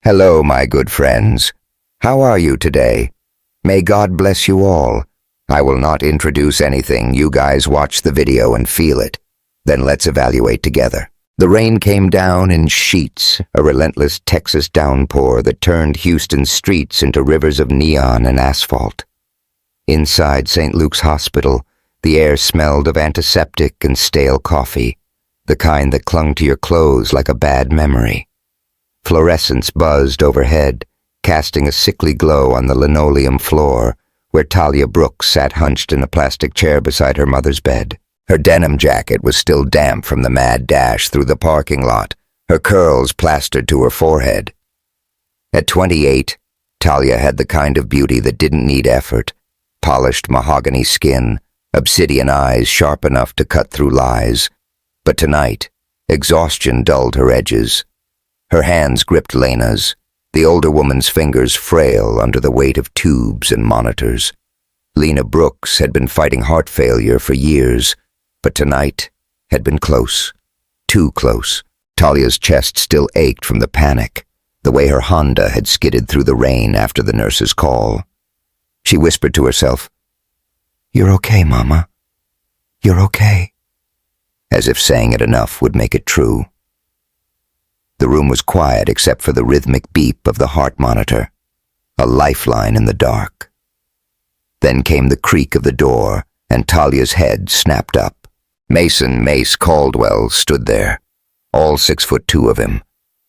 Hello, my good friends. How are you today? May God bless you all. I will not introduce anything. You guys watch the video and feel it. Then let's evaluate together. The rain came down in sheets, a relentless Texas downpour that turned Houston's streets into rivers of neon and asphalt. Inside St. Luke's Hospital, the air smelled of antiseptic and stale coffee, the kind that clung to your clothes like a bad memory. Fluorescents buzzed overhead, casting a sickly glow on the linoleum floor, where Talia Brooks sat hunched in a plastic chair beside her mother's bed. Her denim jacket was still damp from the mad dash through the parking lot, her curls plastered to her forehead. At 28, Talia had the kind of beauty that didn't need effort: polished mahogany skin, obsidian eyes sharp enough to cut through lies. But tonight, exhaustion dulled her edges. Her hands gripped Lena's, the older woman's fingers frail under the weight of tubes and monitors. Lena Brooks had been fighting heart failure for years, but tonight had been close. Too close. Talia's chest still ached from the panic, the way her Honda had skidded through the rain after the nurse's call. She whispered to herself, "You're okay, Mama. You're okay," as if saying it enough would make it true. The room was quiet except for the rhythmic beep of the heart monitor, a lifeline in the dark. Then came the creak of the door, and Talia's head snapped up. Mace Caldwell stood there, all 6'2" of him,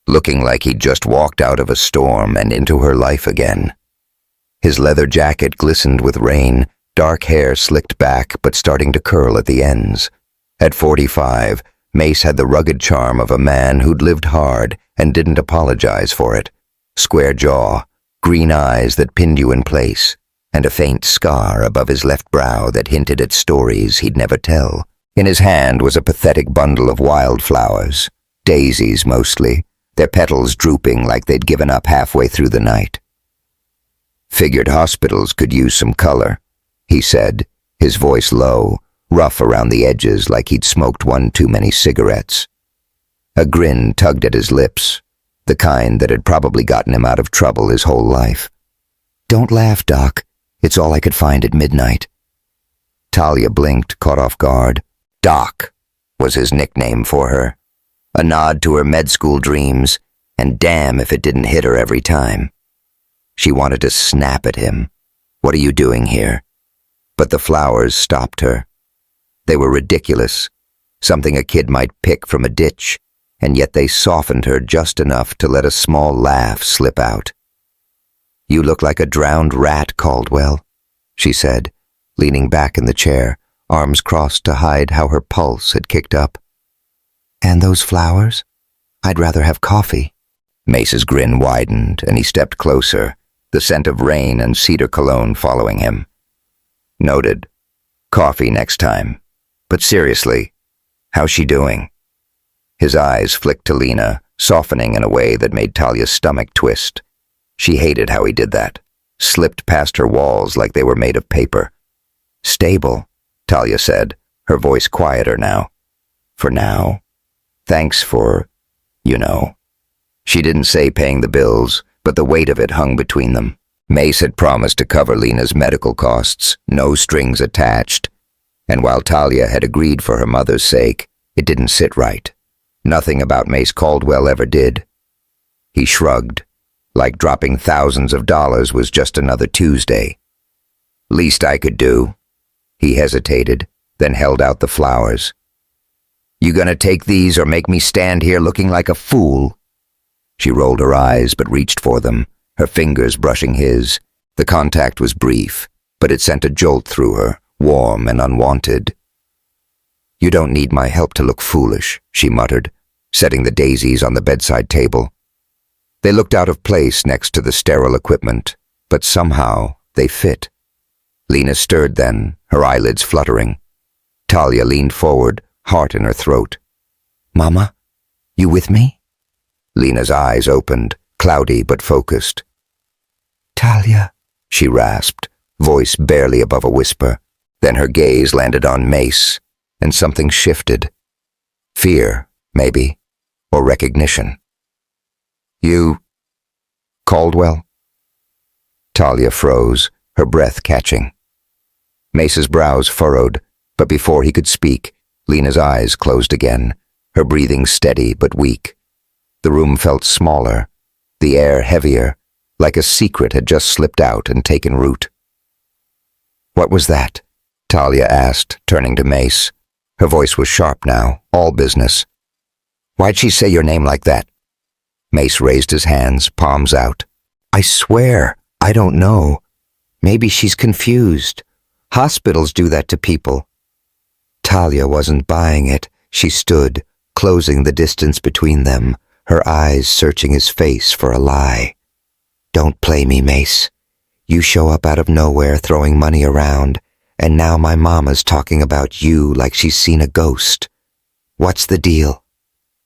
looking like he'd just walked out of a storm and into her life again. His leather jacket glistened with rain, dark hair slicked back but starting to curl at the ends. At 45, Mace had the rugged charm of a man who'd lived hard and didn't apologize for it. Square jaw, green eyes that pinned you in place, and a faint scar above his left brow that hinted at stories he'd never tell. In his hand was a pathetic bundle of wildflowers, daisies mostly, their petals drooping like they'd given up halfway through the night. "Figured hospitals could use some color," he said, his voice low, rough around the edges like he'd smoked one too many cigarettes. A grin tugged at his lips, the kind that had probably gotten him out of trouble his whole life. "Don't laugh, Doc. It's all I could find at midnight." Talia blinked, caught off guard. Doc was his nickname for her, a nod to her med school dreams, and damn if it didn't hit her every time. She wanted to snap at him. "What are you doing here?" But the flowers stopped her. They were ridiculous, something a kid might pick from a ditch, and yet they softened her just enough to let a small laugh slip out. "You look like a drowned rat, Caldwell," she said, leaning back in the chair, arms crossed to hide how her pulse had kicked up. "And those flowers? I'd rather have coffee." Mace's grin widened, and he stepped closer, the scent of rain and cedar cologne following him. "Noted. Coffee next time. But seriously, how's she doing?" His eyes flicked to Lena, softening in a way that made Talia's stomach twist. She hated how he did that, slipped past her walls like they were made of paper. "Stable," Talia said, her voice quieter now. "For now. Thanks for, you know." She didn't say paying the bills, but the weight of it hung between them. Mace had promised to cover Lena's medical costs, no strings attached. And while Talia had agreed for her mother's sake, it didn't sit right. Nothing about Mace Caldwell ever did. He shrugged, like dropping thousands of dollars was just another Tuesday. "Least I could do." He hesitated, then held out the flowers. "You gonna take these or make me stand here looking like a fool?" She rolled her eyes but reached for them, her fingers brushing his. The contact was brief, but it sent a jolt through her, warm and unwanted. "You don't need my help to look foolish," she muttered, setting the daisies on the bedside table. They looked out of place next to the sterile equipment, but somehow they fit. Lena stirred then, her eyelids fluttering. Talia leaned forward, heart in her throat. "Mama, you with me?" Lena's eyes opened, cloudy but focused. "Talia," she rasped, voice barely above a whisper. Then her gaze landed on Mace, and something shifted. Fear, maybe, or recognition. "You Caldwell? Talia froze, her breath catching. Mace's brows furrowed, but before he could speak, Lena's eyes closed again, her breathing steady but weak. The room felt smaller, the air heavier, like a secret had just slipped out and taken root. "What was that?" Talia asked, turning to Mace. Her voice was sharp now, all business. "Why'd she say your name like that?" Mace raised his hands, palms out. "I swear, I don't know. Maybe she's confused. Hospitals do that to people." Talia wasn't buying it. She stood, closing the distance between them, her eyes searching his face for a lie. "Don't play me, Mace. You show up out of nowhere throwing money around, and now my mama's talking about you like she's seen a ghost. What's the deal?"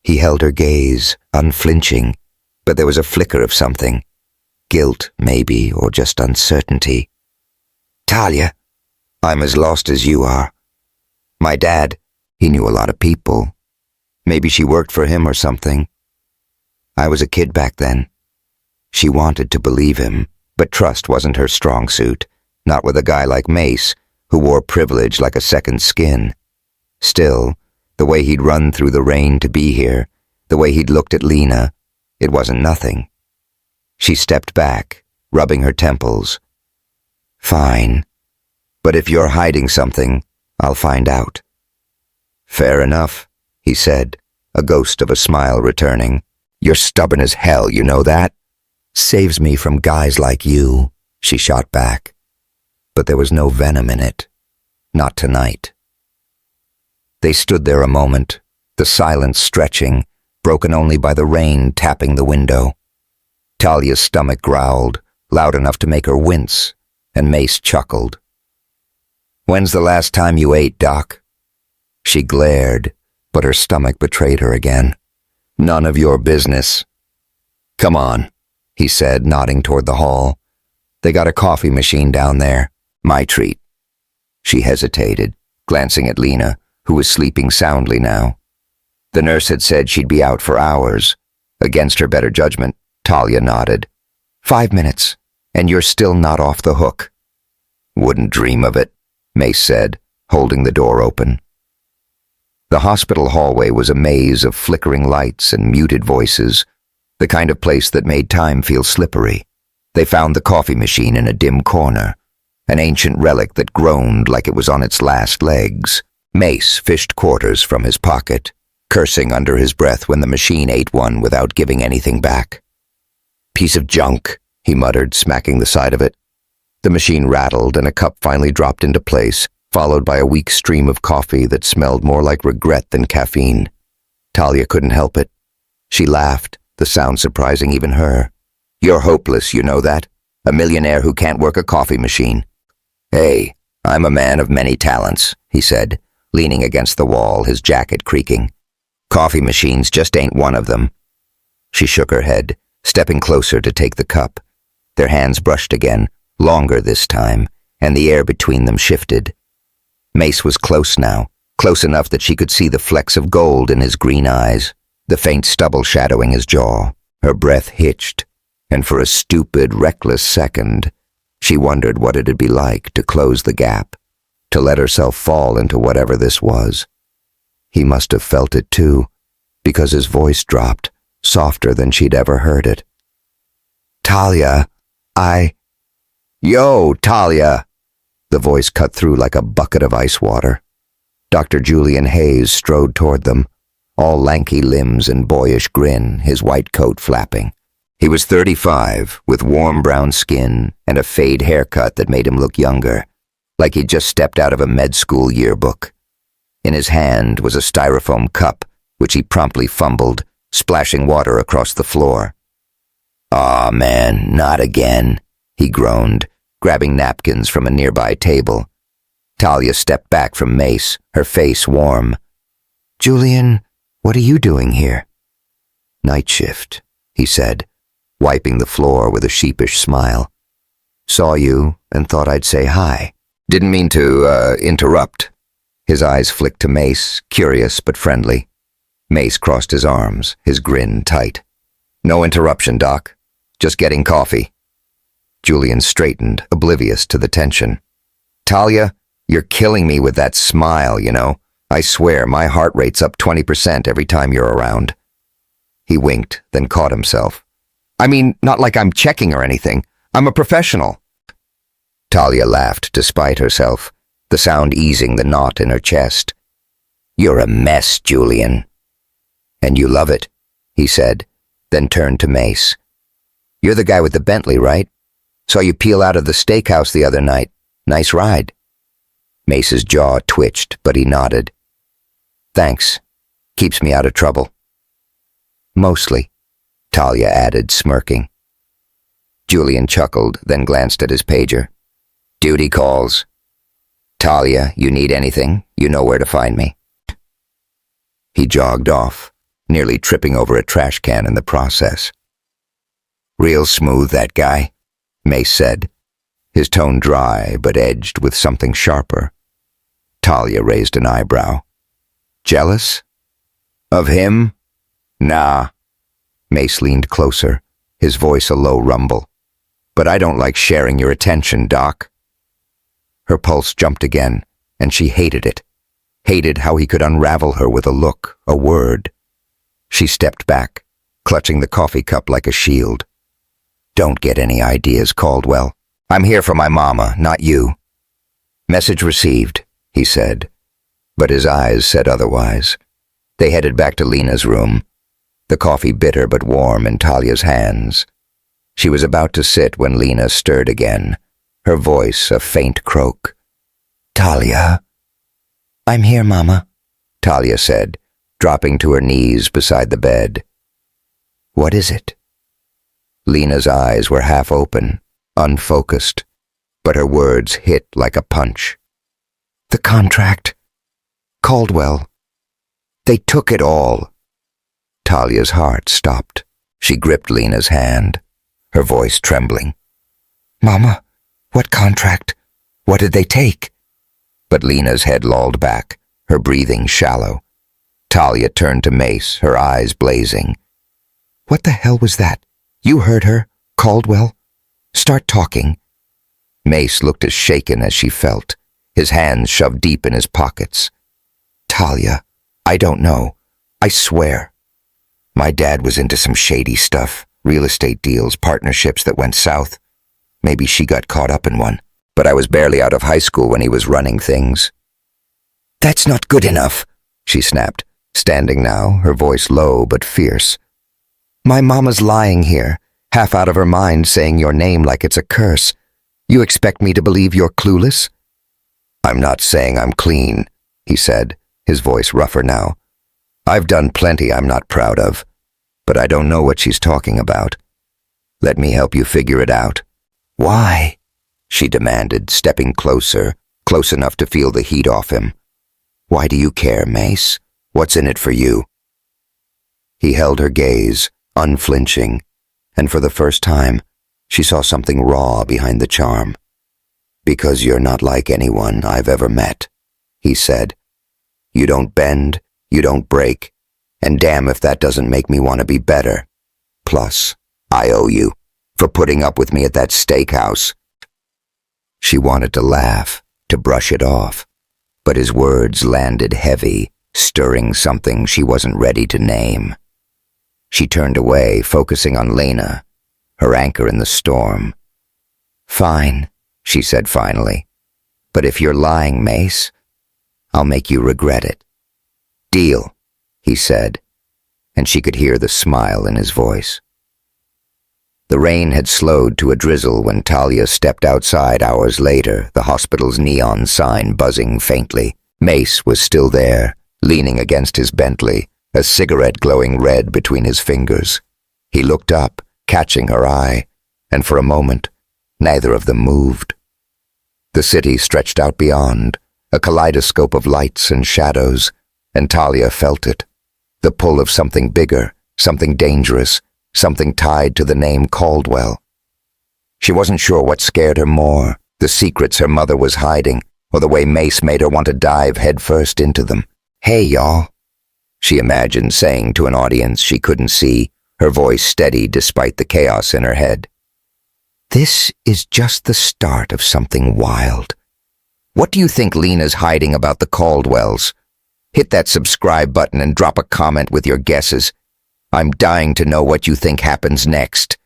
He held her gaze, unflinching, but there was a flicker of something. Guilt, maybe, or just uncertainty. "Talia, I'm as lost as you are. My dad, he knew a lot of people. Maybe she worked for him or something. I was a kid back then." She wanted to believe him, but trust wasn't her strong suit, not with a guy like Mace, who wore privilege like a second skin. Still, the way he'd run through the rain to be here, the way he'd looked at Lena, it wasn't nothing. She stepped back, rubbing her temples. "Fine, but if you're hiding something, I'll find out." "Fair enough," he said, a ghost of a smile returning. "You're stubborn as hell, you know that?" "Saves me from guys like you," she shot back. But there was no venom in it. Not tonight. They stood there a moment, the silence stretching, broken only by the rain tapping the window. Talia's stomach growled, loud enough to make her wince, and Mace chuckled. "When's the last time you ate, Doc?" She glared, but her stomach betrayed her again. "None of your business." "Come on," he said, nodding toward the hall. "They got a coffee machine down there. My treat." She hesitated, glancing at Lena, who was sleeping soundly now. The nurse had said she'd be out for hours. Against her better judgment, Talia nodded. 5 minutes, and you're still not off the hook." "Wouldn't dream of it," Mace said, holding the door open. The hospital hallway was a maze of flickering lights and muted voices, the kind of place that made time feel slippery. They found the coffee machine in a dim corner, an ancient relic that groaned like it was on its last legs. Mace fished quarters from his pocket, cursing under his breath when the machine ate one without giving anything back. "Piece of junk," he muttered, smacking the side of it. The machine rattled and a cup finally dropped into place, followed by a weak stream of coffee that smelled more like regret than caffeine. Talia couldn't help it. She laughed, the sound surprising even her. "You're hopeless, you know that? A millionaire who can't work a coffee machine." "Hey, I'm a man of many talents," he said, leaning against the wall, his jacket creaking. "Coffee machines just ain't one of them." She shook her head, stepping closer to take the cup. Their hands brushed again, longer this time, and the air between them shifted. Mace was close now, close enough that she could see the flecks of gold in his green eyes, the faint stubble shadowing his jaw. Her breath hitched, and for a stupid, reckless second, she wondered what it'd be like to close the gap, to let herself fall into whatever this was. He must have felt it too, because his voice dropped, softer than she'd ever heard it. "Talia, Yo, Talia!" The voice cut through like a bucket of ice water. Dr. Julian Hayes strode toward them, all lanky limbs and boyish grin, his white coat flapping. He was 35, with warm brown skin and a fade haircut that made him look younger, like he'd just stepped out of a med school yearbook. In his hand was a styrofoam cup, which he promptly fumbled, splashing water across the floor. "Aw, man, not again," he groaned, grabbing napkins from a nearby table. Talia stepped back from Mace, her face warm. "Julian, what are you doing here?" "Night shift," he said, wiping the floor with a sheepish smile. "Saw you and thought I'd say hi. Didn't mean to, interrupt." His eyes flicked to Mace, curious but friendly. Mace crossed his arms, his grin tight. "No interruption, Doc. Just getting coffee. Julian straightened, oblivious to the tension. Talia, you're killing me with that smile, you know. I swear my heart rate's up 20% every time you're around. He winked, then caught himself. I mean, not like I'm checking or anything. I'm a professional. Talia laughed despite herself, the sound easing the knot in her chest. You're a mess, Julian. And you love it, he said, then turned to Mace. You're the guy with the Bentley, right? Saw you peel out of the steakhouse the other night. Nice ride. Mace's jaw twitched, but he nodded. Thanks. Keeps me out of trouble. Mostly, Talia added, smirking. Julian chuckled, then glanced at his pager. Duty calls. Talia, you need anything? You know where to find me. He jogged off, nearly tripping over a trash can in the process. Real smooth, that guy, Mace said, his tone dry but edged with something sharper. Talia raised an eyebrow. Jealous? Of him? Nah. Mace leaned closer, his voice a low rumble. But I don't like sharing your attention, Doc. Her pulse jumped again, and she hated it. Hated how he could unravel her with a look, a word. She stepped back, clutching the coffee cup like a shield. Don't get any ideas, Caldwell. I'm here for my mama, not you. Message received, he said, but his eyes said otherwise. They headed back to Lena's room, the coffee bitter but warm in Talia's hands. She was about to sit when Lena stirred again, her voice a faint croak. Talia. I'm here, Mama, Talia said, dropping to her knees beside the bed. What is it? Lena's eyes were half open, unfocused, but her words hit like a punch. The contract. Caldwell. They took it all. Talia's heart stopped. She gripped Lena's hand, her voice trembling. Mama, what contract? What did they take? But Lena's head lolled back, her breathing shallow. Talia turned to Mace, her eyes blazing. What the hell was that? You heard her, Caldwell? Start talking. Mace looked as shaken as she felt, his hands shoved deep in his pockets. Talia, I don't know. I swear. My dad was into some shady stuff, real estate deals, partnerships that went south. Maybe she got caught up in one, but I was barely out of high school when he was running things. That's not good enough, she snapped, standing now, her voice low but fierce. My mama's lying here, half out of her mind saying your name like it's a curse. You expect me to believe you're clueless? I'm not saying I'm clean, he said, his voice rougher now. I've done plenty I'm not proud of, but I don't know what she's talking about. Let me help you figure it out. Why? She demanded, stepping closer, close enough to feel the heat off him. Why do you care, Mace? What's in it for you? He held her gaze, unflinching, and for the first time, she saw something raw behind the charm. Because you're not like anyone I've ever met, he said. You don't bend, you don't break, and damn if that doesn't make me want to be better. Plus, I owe you for putting up with me at that steakhouse. She wanted to laugh, to brush it off, but his words landed heavy, stirring something she wasn't ready to name. She turned away, focusing on Lena, her anchor in the storm. Fine, she said finally, but if you're lying, Mace, I'll make you regret it. Deal, he said, and she could hear the smile in his voice. The rain had slowed to a drizzle when Talia stepped outside hours later, the hospital's neon sign buzzing faintly. Mace was still there, leaning against his Bentley, a cigarette glowing red between his fingers. He looked up, catching her eye, and for a moment, neither of them moved. The city stretched out beyond, a kaleidoscope of lights and shadows, and Talia felt it, the pull of something bigger, something dangerous, something tied to the name Caldwell. She wasn't sure what scared her more, the secrets her mother was hiding, or the way Mace made her want to dive headfirst into them. Hey, y'all, she imagined saying to an audience she couldn't see, her voice steady despite the chaos in her head. This is just the start of something wild. What do you think Lena's hiding about the Caldwells? Hit that subscribe button and drop a comment with your guesses. I'm dying to know what you think happens next.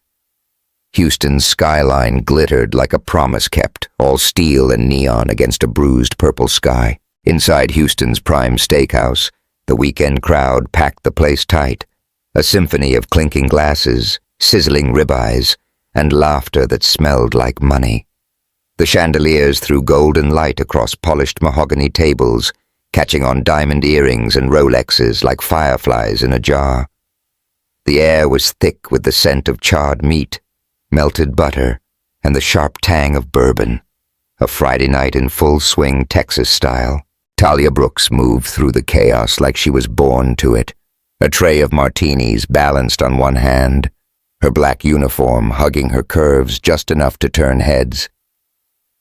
Houston's skyline glittered like a promise kept, all steel and neon against a bruised purple sky. Inside Houston's prime steakhouse, the weekend crowd packed the place tight, a symphony of clinking glasses, sizzling ribeyes, and laughter that smelled like money. The chandeliers threw golden light across polished mahogany tables, catching on diamond earrings and Rolexes like fireflies in a jar. The air was thick with the scent of charred meat, melted butter, and the sharp tang of bourbon. A Friday night in full swing Texas style. Talia Brooks moved through the chaos like she was born to it, a tray of martinis balanced on one hand, her black uniform hugging her curves just enough to turn heads.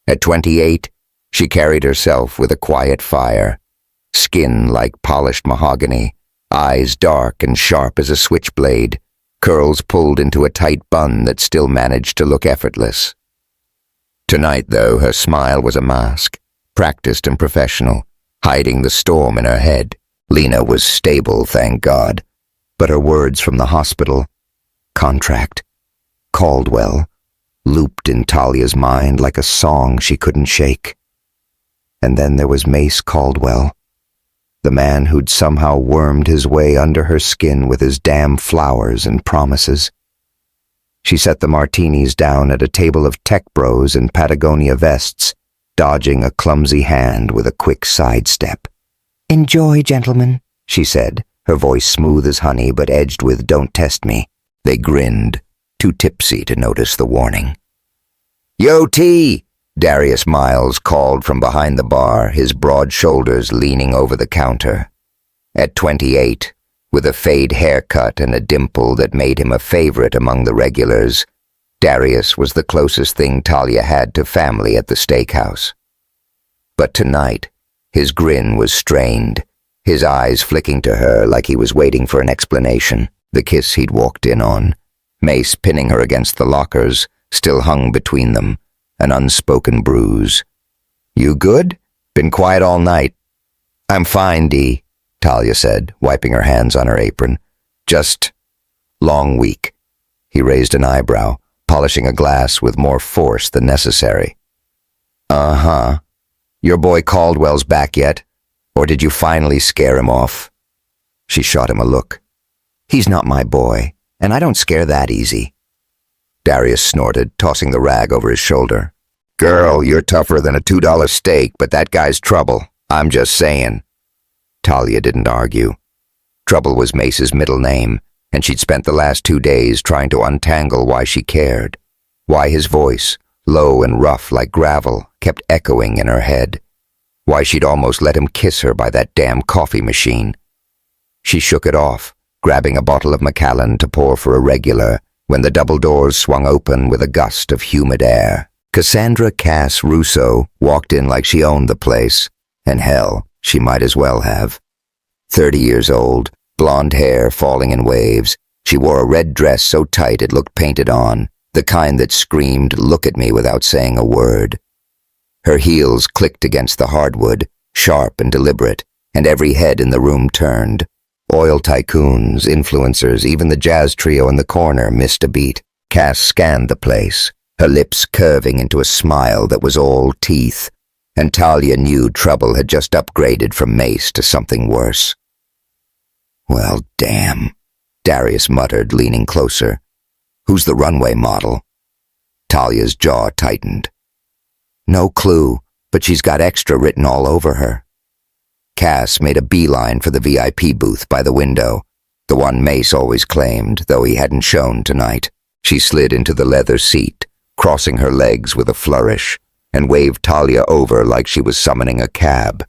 At 28, she carried herself with a quiet fire, skin like polished mahogany, eyes dark and sharp as a switchblade, curls pulled into a tight bun that still managed to look effortless. Tonight, though, her smile was a mask, practiced and professional, hiding the storm in her head. Lena was stable, thank God, but her words from the hospital, contract, Caldwell, looped in Talia's mind like a song she couldn't shake. And then there was Mace Caldwell, the man who'd somehow wormed his way under her skin with his damn flowers and promises. She set the martinis down at a table of tech bros in Patagonia vests, dodging a clumsy hand with a quick sidestep. "Enjoy, gentlemen," she said, her voice smooth as honey but edged with "don't test me." They grinned, too tipsy to notice the warning. "Yo, T!" Darius Miles called from behind the bar, his broad shoulders leaning over the counter. At 28, with a fade haircut and a dimple that made him a favorite among the regulars, Darius was the closest thing Talia had to family at the steakhouse. But tonight, his grin was strained, his eyes flicking to her like he was waiting for an explanation. The kiss he'd walked in on, Mace pinning her against the lockers, still hung between them, an unspoken bruise. "You good? Been quiet all night." "I'm fine, Dee," Talia said, wiping her hands on her apron. "Just long week." He raised an eyebrow, polishing a glass with more force than necessary. "Uh-huh. Your boy Caldwell's back yet? Or did you finally scare him off?" She shot him a look. "He's not my boy, and I don't scare that easy." Darius snorted, tossing the rag over his shoulder. "Girl, you're tougher than a $2 steak, but that guy's Trouble. I'm just saying." Talia didn't argue. Trouble was Mace's middle name, and she'd spent the last 2 days trying to untangle why she cared, why his voice, low and rough like gravel, kept echoing in her head, why she'd almost let him kiss her by that damn coffee machine. She shook it off, grabbing a bottle of Macallan to pour for a regular, when the double doors swung open with a gust of humid air. Cassandra Cass Russo walked in like she owned the place, and hell, she might as well have. 30 years old, blonde hair falling in waves, she wore a red dress so tight it looked painted on, the kind that screamed, "Look at me," without saying a word. Her heels clicked against the hardwood, sharp and deliberate, and every head in the room turned. Oil tycoons, influencers, even the jazz trio in the corner missed a beat. Cass scanned the place, her lips curving into a smile that was all teeth, and Talia knew Trouble had just upgraded from Mace to something worse. "Well, damn," Darius muttered, leaning closer. "Who's the runway model?" Talia's jaw tightened. "No clue, but she's got extra written all over her." Cass made a beeline for the VIP booth by the window, the one Mace always claimed, though he hadn't shown tonight. She slid into the leather seat, crossing her legs with a flourish, and waved Talia over like she was summoning a cab.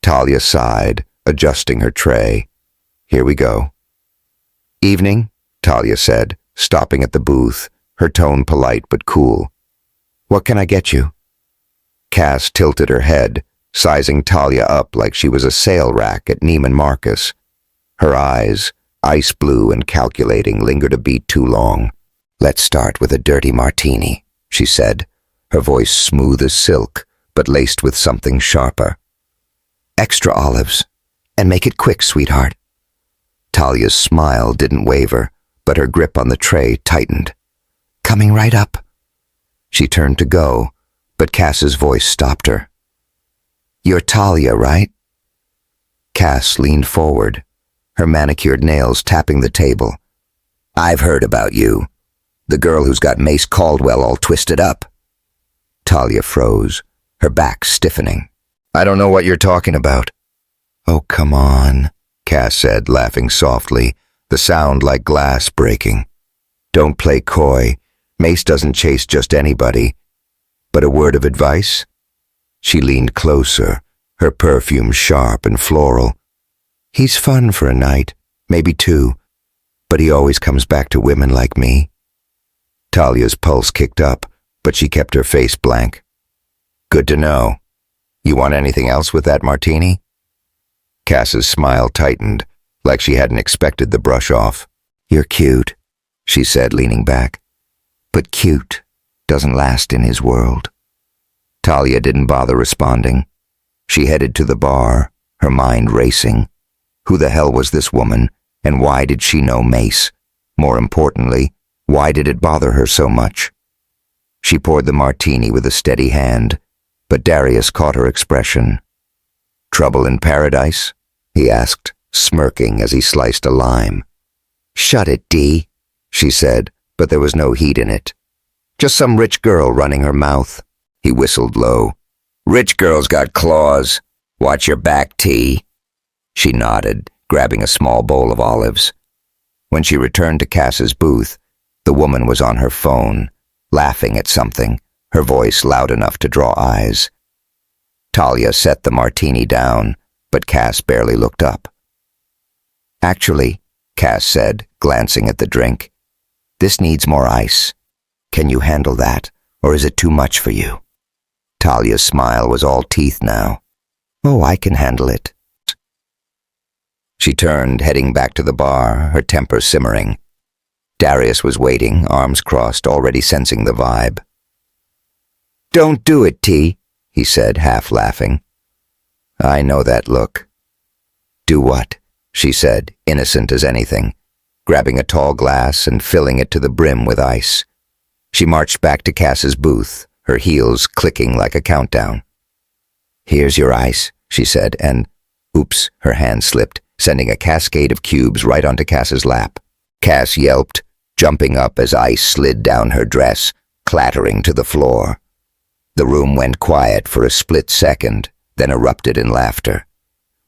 Talia sighed, adjusting her tray. "Here we go." "Evening," Talia said, stopping at the booth, her tone polite but cool. "What can I get you?" Cass tilted her head, sizing Talia up like she was a sale rack at Neiman Marcus. Her eyes, ice blue and calculating, lingered a beat too long. "Let's start with a dirty martini," she said, her voice smooth as silk, but laced with something sharper. "Extra olives, and make it quick, sweetheart." Talia's smile didn't waver, but her grip on the tray tightened. "Coming right up." She turned to go, but Cass's voice stopped her. "You're Talia, right?" Cass leaned forward, her manicured nails tapping the table. "I've heard about you. The girl who's got Mace Caldwell all twisted up." Talia froze, her back stiffening. "I don't know what you're talking about." "Oh, come on," Cass said, laughing softly, the sound like glass breaking. "Don't play coy. Mace doesn't chase just anybody. But a word of advice?" She leaned closer, her perfume sharp and floral. "He's fun for a night, maybe two, but he always comes back to women like me." Talia's pulse kicked up, but she kept her face blank. "Good to know. You want anything else with that martini?" Cass's smile tightened, like she hadn't expected the brush off. "You're cute," she said, leaning back. "But cute doesn't last in his world." Talia didn't bother responding. She headed to the bar, her mind racing. Who the hell was this woman, and why did she know Mace? More importantly, why did it bother her so much? She poured the martini with a steady hand, but Darius caught her expression. "Trouble in paradise?" he asked, smirking as he sliced a lime. "Shut it, Dee," she said, but there was no heat in it. "Just some rich girl running her mouth." He whistled low. "Rich girls got claws. Watch your back, T." She nodded, grabbing a small bowl of olives. When she returned to Cass's booth, the woman was on her phone, laughing at something, her voice loud enough to draw eyes. Talia set the martini down, but Cass barely looked up. "Actually," Cass said, glancing at the drink, "this needs more ice. Can you handle that, or is it too much for you?" Talia's smile was all teeth now. "Oh, I can handle it." She turned, heading back to the bar, her temper simmering. Darius was waiting, arms crossed, already sensing the vibe. "Don't do it, T," he said, half laughing. "I know that look." "Do what?" she said, innocent as anything, grabbing a tall glass and filling it to the brim with ice. She marched back to Cass's booth, her heels clicking like a countdown. "Here's your ice," she said, and, oops, her hand slipped, sending a cascade of cubes right onto Cass's lap. Cass yelped, jumping up as ice slid down her dress, clattering to the floor. The room went quiet for a split second, then erupted in laughter.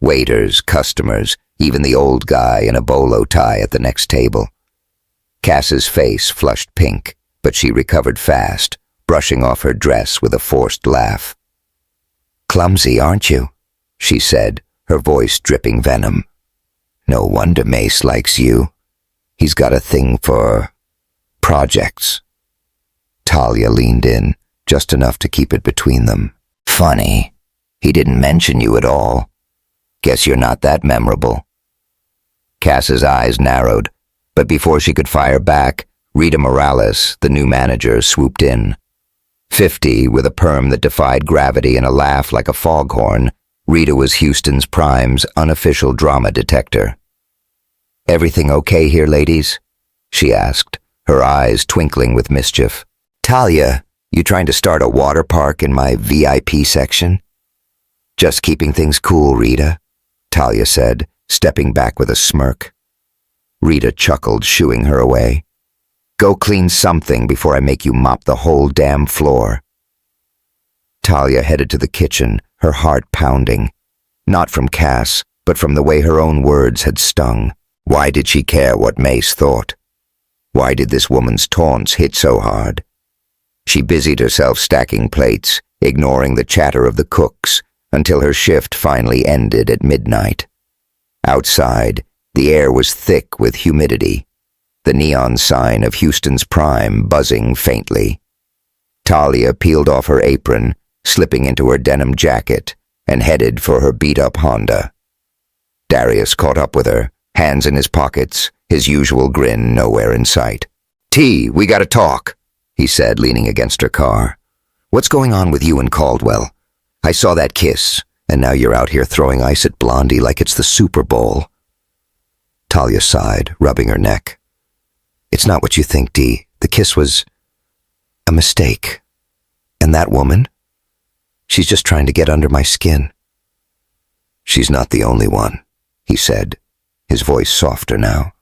Waiters, customers, even the old guy in a bolo tie at the next table. Cass's face flushed pink, but she recovered fast, brushing off her dress with a forced laugh. "Clumsy, aren't you?" she said, her voice dripping venom. "No wonder Mace likes you. He's got a thing for projects." Talia leaned in, just enough to keep it between them. "Funny. He didn't mention you at all. Guess you're not that memorable." Cass's eyes narrowed, but before she could fire back, Rita Morales, the new manager, swooped in. 50, with a perm that defied gravity and a laugh like a foghorn, Rita was Houston's Prime's unofficial drama detector. "Everything okay here, ladies?" she asked, her eyes twinkling with mischief. "Talia, you trying to start a water park in my VIP section?" "Just keeping things cool, Rita," Talia said, stepping back with a smirk. Rita chuckled, shooing her away. "Go clean something before I make you mop the whole damn floor." Talia headed to the kitchen, her heart pounding. Not from Cass, but from the way her own words had stung. Why did she care what Mace thought? Why did this woman's taunts hit so hard? She busied herself stacking plates, ignoring the chatter of the cooks, until her shift finally ended at midnight. Outside, the air was thick with humidity, the neon sign of Houston's Prime buzzing faintly. Talia peeled off her apron, slipping into her denim jacket, and headed for her beat-up Honda. Darius caught up with her, hands in his pockets, his usual grin nowhere in sight. "T, we gotta talk," he said, leaning against her car. "What's going on with you and Caldwell? I saw that kiss, and now you're out here throwing ice at Blondie like it's the Super Bowl." Talia sighed, rubbing her neck. "It's not what you think, Dee. The kiss was a mistake. And that woman? She's just trying to get under my skin." "She's not the only one," he said, his voice softer now.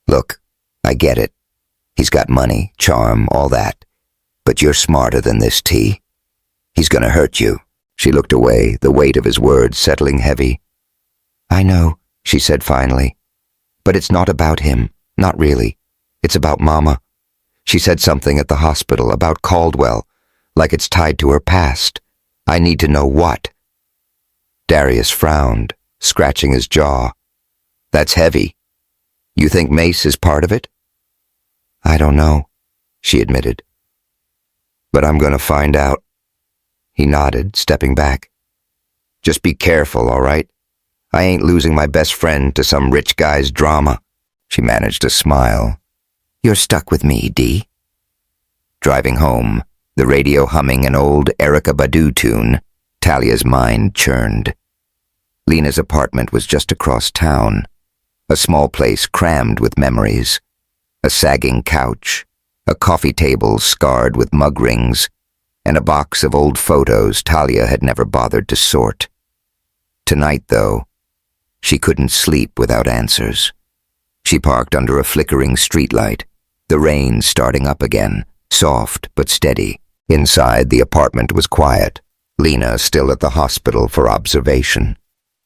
"Look, I get it. He's got money, charm, all that. But you're smarter than this, T. He's gonna hurt you." She looked away, the weight of his words settling heavy. "I know," she said finally. "But it's not about him. Not really. It's about Mama. She said something at the hospital about Caldwell, like it's tied to her past. I need to know what." Darius frowned, scratching his jaw. "That's heavy. You think Mace is part of it?" "I don't know," she admitted. "But I'm gonna find out." He nodded, stepping back. "Just be careful, all right? I ain't losing my best friend to some rich guy's drama." She managed to smile. "You're stuck with me, Dee." Driving home, the radio humming an old Erykah Badu tune, Talia's mind churned. Lena's apartment was just across town, a small place crammed with memories, a sagging couch, a coffee table scarred with mug rings, and a box of old photos Talia had never bothered to sort. Tonight, though, she couldn't sleep without answers. She parked under a flickering streetlight, the rain starting up again, soft but steady. Inside, the apartment was quiet, Lena still at the hospital for observation.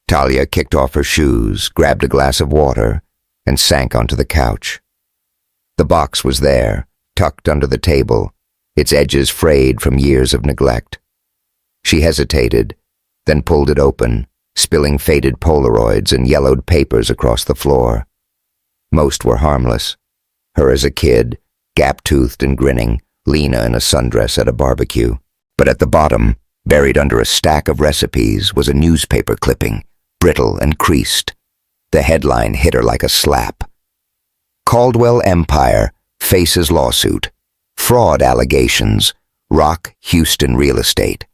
Talia kicked off her shoes, grabbed a glass of water, and sank onto the couch. The box was there, tucked under the table, its edges frayed from years of neglect. She hesitated, then pulled it open, spilling faded Polaroids and yellowed papers across the floor. Most were harmless. Her as a kid, gap-toothed and grinning, Lena in a sundress at a barbecue. But at the bottom, buried under a stack of recipes, was a newspaper clipping, brittle and creased. The headline hit her like a slap. "Caldwell Empire faces lawsuit. Fraud allegations. Rock Houston real estate."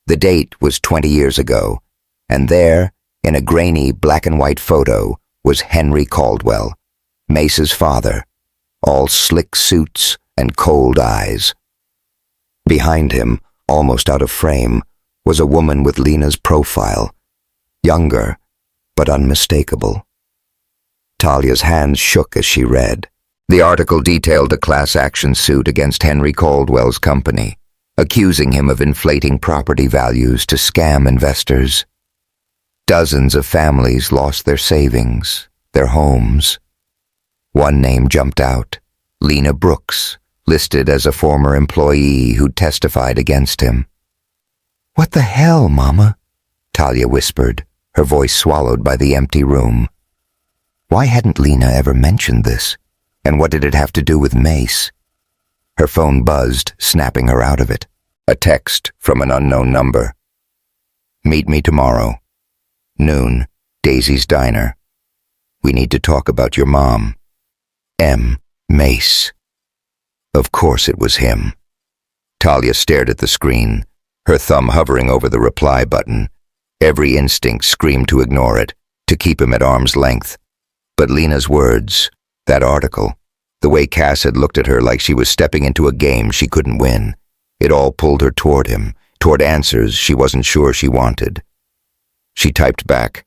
The date was 20 years ago, and there, in a grainy black-and-white photo, was Henry Caldwell, Mace's father, all slick suits and cold eyes. Behind him, almost out of frame, was a woman with Lena's profile, younger but unmistakable. Talia's hands shook as she read. The article detailed a class action suit against Henry Caldwell's company, accusing him of inflating property values to scam investors. Dozens of families lost their savings, their homes. One name jumped out, Talia Brooks, listed as a former employee who testified against him. "What the hell, Mama?" Talia whispered, her voice swallowed by the empty room. Why hadn't Lena ever mentioned this? And what did it have to do with Mace? Her phone buzzed, snapping her out of it. A text from an unknown number. "Meet me tomorrow. Noon, Daisy's Diner. We need to talk about your mom. M. Mace." Of course it was him. Talia stared at the screen, her thumb hovering over the reply button. Every instinct screamed to ignore it, to keep him at arm's length. But Lena's words, that article, the way Cass had looked at her like she was stepping into a game she couldn't win, it all pulled her toward him, toward answers she wasn't sure she wanted. She typed back,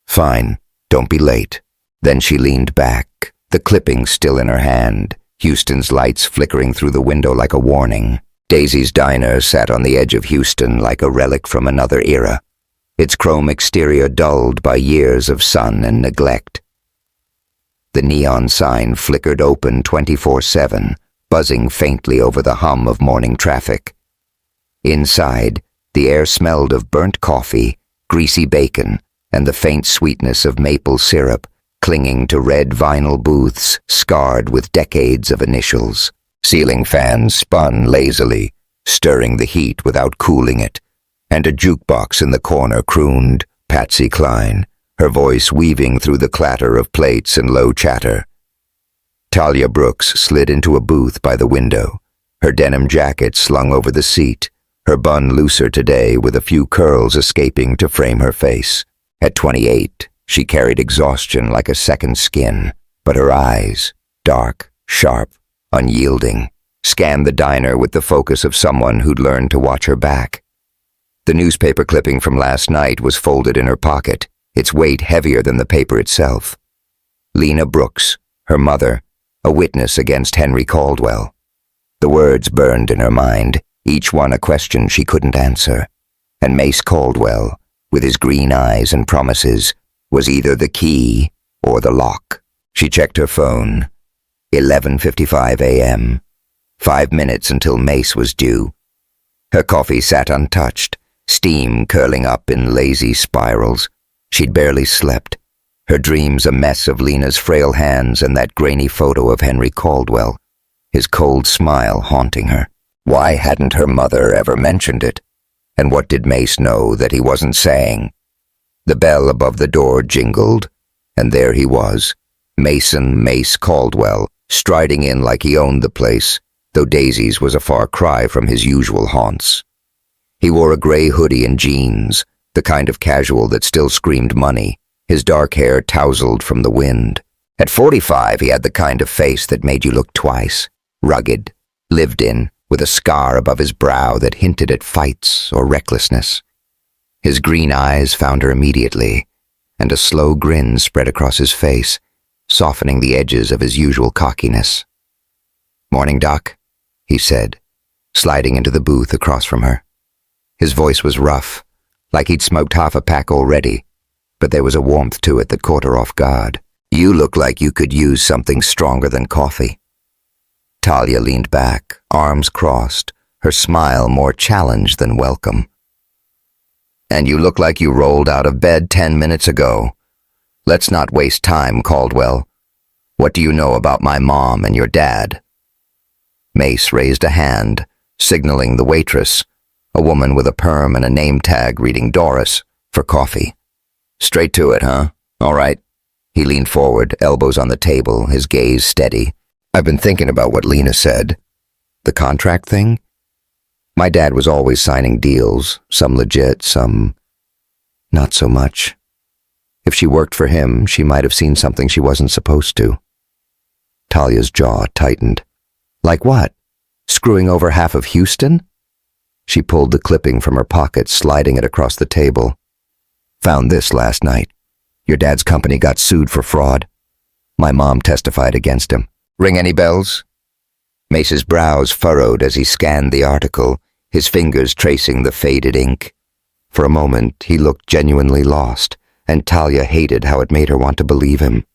"Fine, don't be late." Then she leaned back, the clipping still in her hand, Houston's lights flickering through the window like a warning. Daisy's Diner sat on the edge of Houston like a relic from another era, its chrome exterior dulled by years of sun and neglect. The neon sign flickered open 24/7, buzzing faintly over the hum of morning traffic. Inside, the air smelled of burnt coffee, greasy bacon, and the faint sweetness of maple syrup, clinging to red vinyl booths scarred with decades of initials. Ceiling fans spun lazily, stirring the heat without cooling it, and a jukebox in the corner crooned Patsy Cline, her voice weaving through the clatter of plates and low chatter. Talia Brooks slid into a booth by the window, her denim jacket slung over the seat, her bun looser today with a few curls escaping to frame her face. At 28, she carried exhaustion like a second skin, but her eyes, dark, sharp, unyielding, scanned the diner with the focus of someone who'd learned to watch her back. The newspaper clipping from last night was folded in her pocket, its weight heavier than the paper itself. Lena Brooks, her mother, a witness against Henry Caldwell. The words burned in her mind, each one a question she couldn't answer. And Mace Caldwell, with his green eyes and promises, was either the key or the lock. She checked her phone. 11:55 a.m. 5 minutes until Mace was due. Her coffee sat untouched, steam curling up in lazy spirals. She'd barely slept, her dreams a mess of Lena's frail hands and that grainy photo of Henry Caldwell, his cold smile haunting her. Why hadn't her mother ever mentioned it? And what did Mace know that he wasn't saying? The bell above the door jingled, and there he was, Mason Mace Caldwell, striding in like he owned the place, though Daisy's was a far cry from his usual haunts. He wore a gray hoodie and jeans, the kind of casual that still screamed money, his dark hair tousled from the wind. At 45, he had the kind of face that made you look twice, rugged, lived in, with a scar above his brow that hinted at fights or recklessness. His green eyes found her immediately, and a slow grin spread across his face, softening the edges of his usual cockiness. "Morning, Doc," he said, sliding into the booth across from her. His voice was rough, like he'd smoked half a pack already, but there was a warmth to it that caught her off guard. "You look like you could use something stronger than coffee." Talia leaned back, arms crossed, her smile more challenge than welcome. "And you look like you rolled out of bed 10 minutes ago. Let's not waste time, Caldwell. What do you know about my mom and your dad?" Mace raised a hand, signaling the waitress, a woman with a perm and a name tag reading Doris, for coffee. "Straight to it, huh? All right." He leaned forward, elbows on the table, his gaze steady. "I've been thinking about what Lena said. The contract thing? My dad was always signing deals, some legit, some not so much. If she worked for him, she might have seen something she wasn't supposed to." Talia's jaw tightened. "Like what? Screwing over half of Houston?" She pulled the clipping from her pocket, sliding it across the table. "Found this last night. Your dad's company got sued for fraud. My mom testified against him. Ring any bells?" Mace's brows furrowed as he scanned the article, his fingers tracing the faded ink. For a moment, he looked genuinely lost, and Talia hated how it made her want to believe him.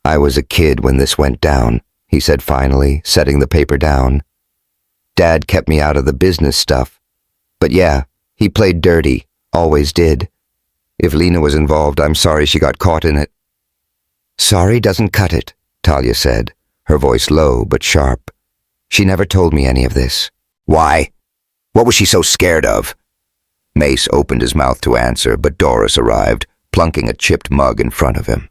"I was a kid when this went down," he said finally, setting the paper down. "Dad kept me out of the business stuff. But yeah, he played dirty, always did. If Lena was involved, I'm sorry she got caught in it." "Sorry doesn't cut it," Talia said, her voice low but sharp. "She never told me any of this." "Why? What was she so scared of?" Mace opened his mouth to answer, but Doris arrived, plunking a chipped mug in front of him.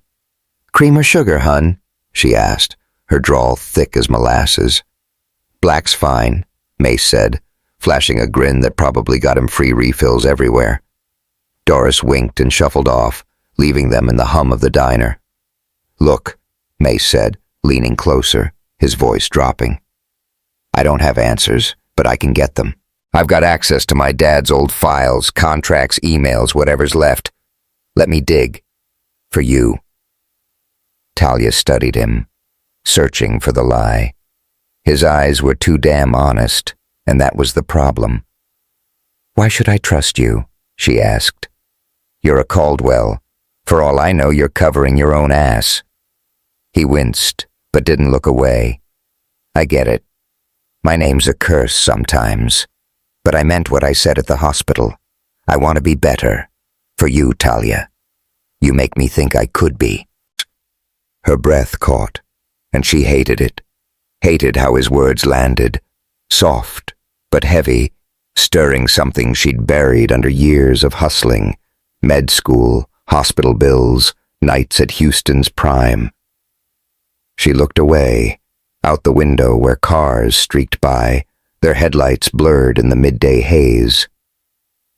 "Cream or sugar, hun?" she asked, her drawl thick as molasses. "Black's fine," Mace said, flashing a grin that probably got him free refills everywhere. Doris winked and shuffled off, leaving them in the hum of the diner. "Look," Mace said, leaning closer, his voice dropping. "I don't have answers, but I can get them. I've got access to my dad's old files, contracts, emails, whatever's left. Let me dig. For you." Talia studied him, searching for the lie. His eyes were too damn honest, and that was the problem. "Why should I trust you?" she asked. "You're a Caldwell. For all I know, you're covering your own ass." He winced, but didn't look away. "I get it. My name's a curse sometimes. But I meant what I said at the hospital. I want to be better. For you, Talia. You make me think I could be." Her breath caught, and she hated it. Hated how his words landed. Soft, but heavy, stirring something she'd buried under years of hustling, med school, hospital bills, nights at Houston's Prime. She looked away, out the window where cars streaked by, their headlights blurred in the midday haze.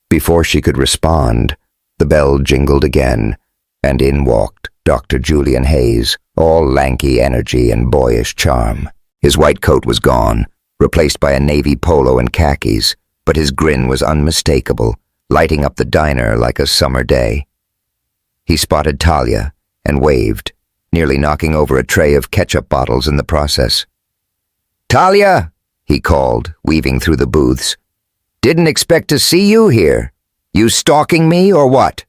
Before she could respond, the bell jingled again, and in walked Dr. Julian Hayes, all lanky energy and boyish charm. His white coat was gone, replaced by a navy polo and khakis, but his grin was unmistakable, lighting up the diner like a summer day. He spotted Talia and waved, nearly knocking over a tray of ketchup bottles in the process. "Talia!" he called, weaving through the booths. "Didn't expect to see you here. You stalking me or what?"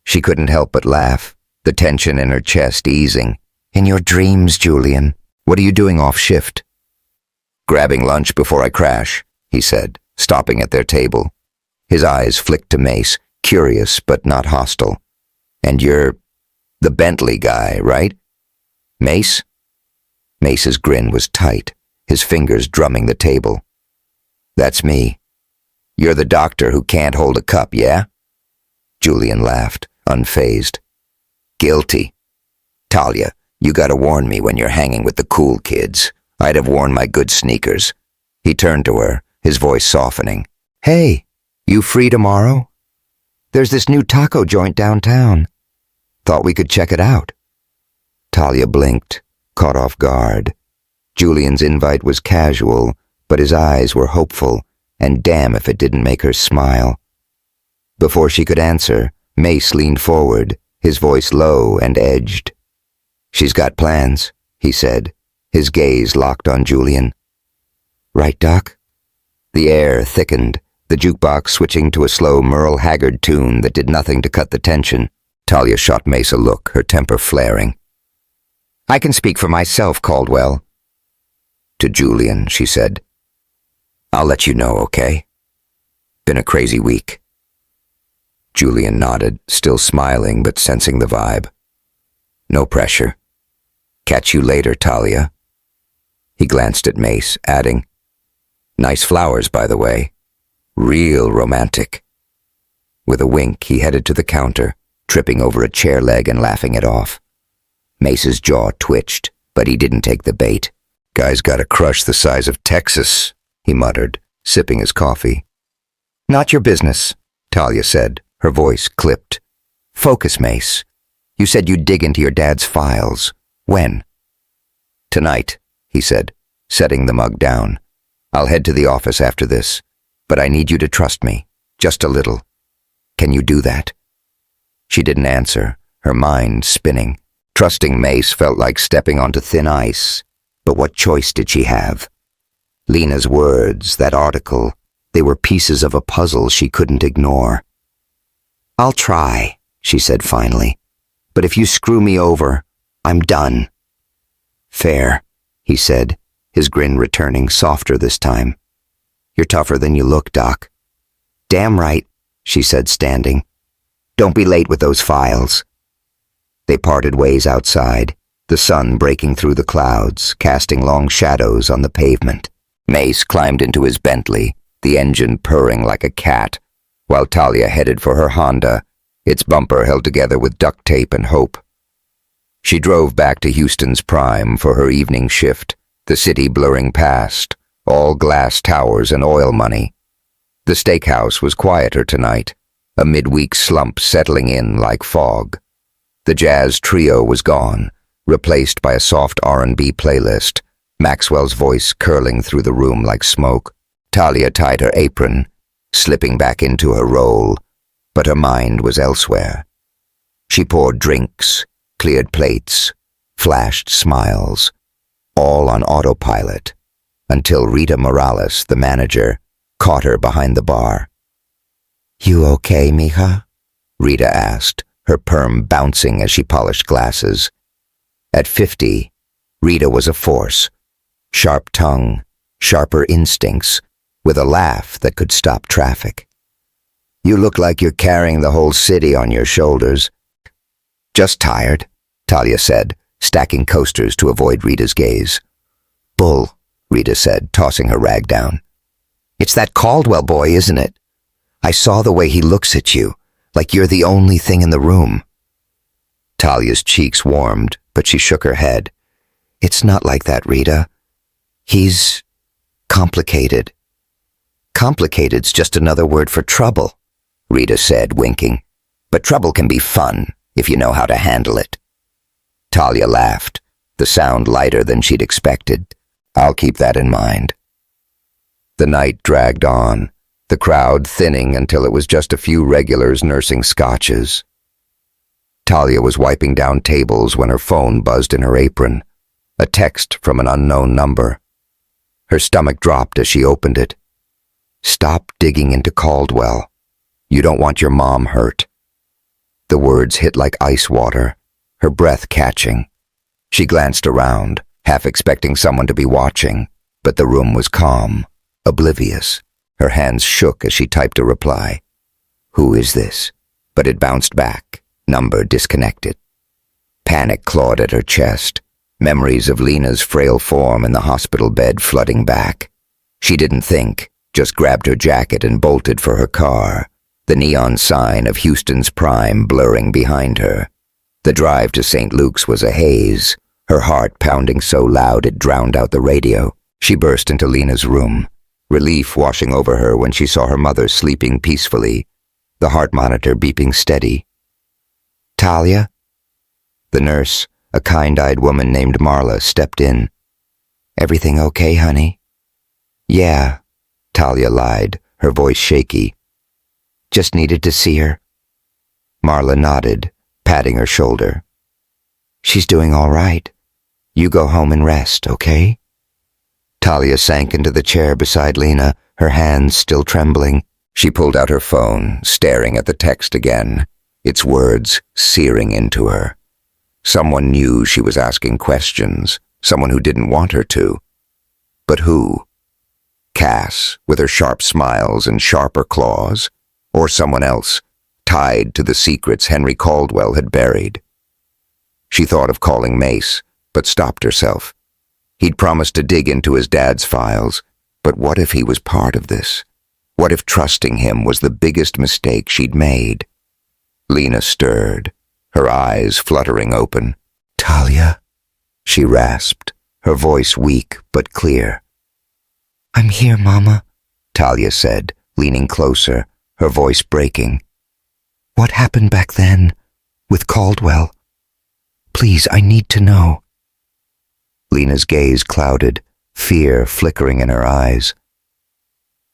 She couldn't help but laugh, the tension in her chest easing. "In your dreams, Julian. What are you doing off shift?" "Grabbing lunch before I crash," he said, stopping at their table. His eyes flicked to Mace, curious but not hostile. "And you're the Bentley guy, right? Mace?" Mace's grin was tight, his fingers drumming the table. "That's me. You're the doctor who can't hold a cup, yeah?" Julian laughed, unfazed. "Guilty. Talia, you gotta warn me when you're hanging with the cool kids. I'd have worn my good sneakers." He turned to her, his voice softening. "Hey, you free tomorrow? There's this new taco joint downtown. Thought we could check it out." Talia blinked, caught off guard. Julian's invite was casual, but his eyes were hopeful, and damn if it didn't make her smile. Before she could answer, Mace leaned forward, his voice low and edged. "She's got plans," he said, his gaze locked on Julian. "Right, Doc?" The air thickened, the jukebox switching to a slow Merle Haggard tune that did nothing to cut the tension. Talia shot Mace a look, her temper flaring. "I can speak for myself, Caldwell." To Julian, she said, "I'll let you know, okay? Been a crazy week." Julian nodded, still smiling but sensing the vibe. "No pressure. Catch you later, Talia." He glanced at Mace, adding, "Nice flowers, by the way. Real romantic." With a wink, he headed to the counter, tripping over a chair leg and laughing it off. Mace's jaw twitched, but he didn't take the bait. "Guy's got a crush the size of Texas," he muttered, sipping his coffee. "Not your business," Talia said, her voice clipped. "Focus, Mace. You said you'd dig into your dad's files. When?" "Tonight," he said, setting the mug down. "I'll head to the office after this, but I need you to trust me, just a little. Can you do that?" She didn't answer, her mind spinning. Trusting Mace felt like stepping onto thin ice, but what choice did she have? Lena's words, that article, they were pieces of a puzzle she couldn't ignore. "I'll try," she said finally, "but if you screw me over, I'm done." "Fair," he said, his grin returning softer this time. "You're tougher than you look, Doc." "Damn right," she said, standing. "Don't be late with those files." They parted ways outside, the sun breaking through the clouds, casting long shadows on the pavement. Mace climbed into his Bentley, the engine purring like a cat, while Talia headed for her Honda, its bumper held together with duct tape and hope. She drove back to Houston's Prime for her evening shift, the city blurring past, all glass towers and oil money. The steakhouse was quieter tonight, a midweek slump settling in like fog. The jazz trio was gone, replaced by a soft R&B playlist, Maxwell's voice curling through the room like smoke. Talia tied her apron, slipping back into her role, but her mind was elsewhere. She poured drinks, cleared plates, flashed smiles, all on autopilot, until Rita Morales, the manager, caught her behind the bar. "You okay, mija?" Rita asked, her perm bouncing as she polished glasses. At 50, Rita was a force, sharp tongue, sharper instincts, with a laugh that could stop traffic. "You look like you're carrying the whole city on your shoulders." "Just tired," Talia said, stacking coasters to avoid Rita's gaze. "Bull," Rita said, tossing her rag down. "It's that Caldwell boy, isn't it? I saw the way he looks at you, like you're the only thing in the room." Talia's cheeks warmed, but she shook her head. "It's not like that, Rita. He's complicated." "Complicated's just another word for trouble," Rita said, winking. "But trouble can be fun if you know how to handle it." Talia laughed, the sound lighter than she'd expected. "I'll keep that in mind." The night dragged on, the crowd thinning until it was just a few regulars nursing scotches. Talia was wiping down tables when her phone buzzed in her apron, a text from an unknown number. Her stomach dropped as she opened it. "Stop digging into Caldwell. You don't want your mom hurt." The words hit like ice water, her breath catching. She glanced around, half expecting someone to be watching, but the room was calm, oblivious. Her hands shook as she typed a reply. "Who is this?" But it bounced back, number disconnected. Panic clawed at her chest, memories of Lena's frail form in the hospital bed flooding back. She didn't think, just grabbed her jacket and bolted for her car, the neon sign of Houston's Prime blurring behind her. The drive to St. Luke's was a haze, her heart pounding so loud it drowned out the radio. She burst into Lena's room, relief washing over her when she saw her mother sleeping peacefully, the heart monitor beeping steady. "Talia?" The nurse, a kind-eyed woman named Marla, stepped in. "Everything okay, honey?" "Yeah," Talia lied, her voice shaky. "Just needed to see her." Marla nodded, patting her shoulder. "She's doing all right. You go home and rest, okay?" Talia sank into the chair beside Lena, her hands still trembling. She pulled out her phone, staring at the text again, its words searing into her. Someone knew she was asking questions, someone who didn't want her to. But who? Cass, with her sharp smiles and sharper claws, or someone else, tied to the secrets Henry Caldwell had buried? She thought of calling Mace, but stopped herself. He'd promised to dig into his dad's files, but what if he was part of this? What if trusting him was the biggest mistake she'd made? Lena stirred, her eyes fluttering open. "Talia," she rasped, her voice weak but clear. "I'm here, Mama," Talia said, leaning closer, her voice breaking. "What happened back then, with Caldwell? Please, I need to know." Lena's gaze clouded, fear flickering in her eyes.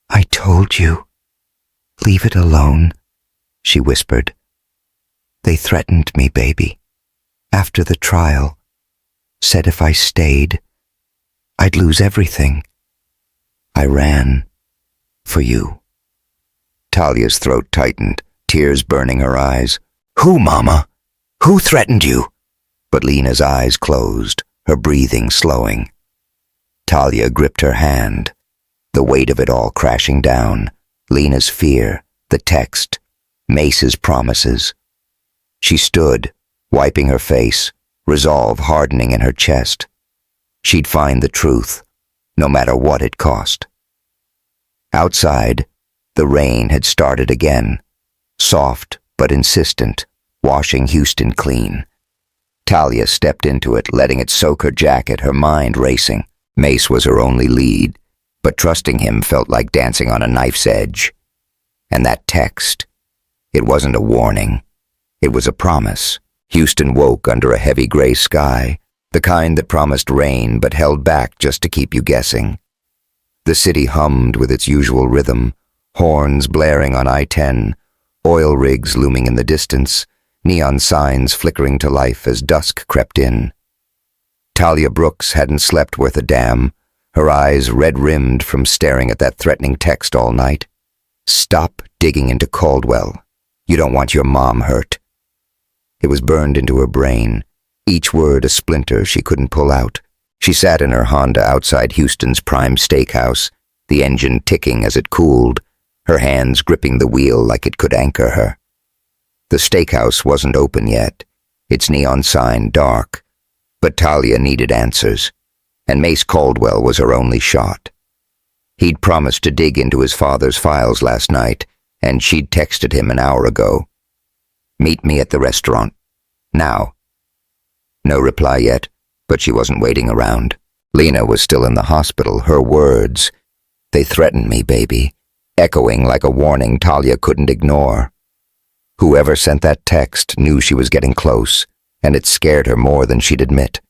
"I told you. Leave it alone," she whispered. "They threatened me, baby. After the trial. Said if I stayed, I'd lose everything. I ran. For you." Talia's throat tightened, tears burning her eyes. "Who, Mama? Who threatened you?" But Lena's eyes closed, her breathing slowing. Talia gripped her hand, the weight of it all crashing down, Lena's fear, the text, Mace's promises. She stood, wiping her face, resolve hardening in her chest. She'd find the truth, no matter what it cost. Outside, the rain had started again, soft but insistent, washing Houston clean. Talia stepped into it, letting it soak her jacket, her mind racing. Mace was her only lead, but trusting him felt like dancing on a knife's edge. And that text, it wasn't a warning. It was a promise. Houston woke under a heavy gray sky, the kind that promised rain but held back just to keep you guessing. The city hummed with its usual rhythm, horns blaring on I-10, oil rigs looming in the distance, neon signs flickering to life as dusk crept in. Talia Brooks hadn't slept worth a damn, her eyes red-rimmed from staring at that threatening text all night. "Stop digging into Caldwell. You don't want your mom hurt." It was burned into her brain, each word a splinter she couldn't pull out. She sat in her Honda outside Houston's Prime Steakhouse, the engine ticking as it cooled, her hands gripping the wheel like it could anchor her. The steakhouse wasn't open yet, its neon sign dark, but Talia needed answers, and Mace Caldwell was her only shot. He'd promised to dig into his father's files last night, and she'd texted him an hour ago. Meet me at the restaurant. Now. No reply yet, but she wasn't waiting around. Lena was still in the hospital. Her words, "They threatened me, baby," echoing like a warning Talia couldn't ignore. Whoever sent that text knew she was getting close, and it scared her more than she'd admit.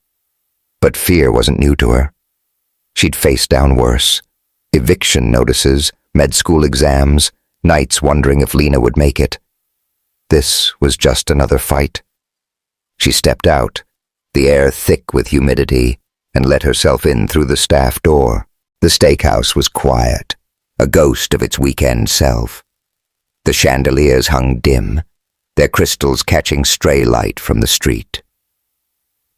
But fear wasn't new to her. She'd faced down worse. Eviction notices, med school exams, nights wondering if Lena would make it. This was just another fight. She stepped out, the air thick with humidity, and let herself in through the staff door. The steakhouse was quiet, a ghost of its weekend self. The chandeliers hung dim, their crystals catching stray light from the street.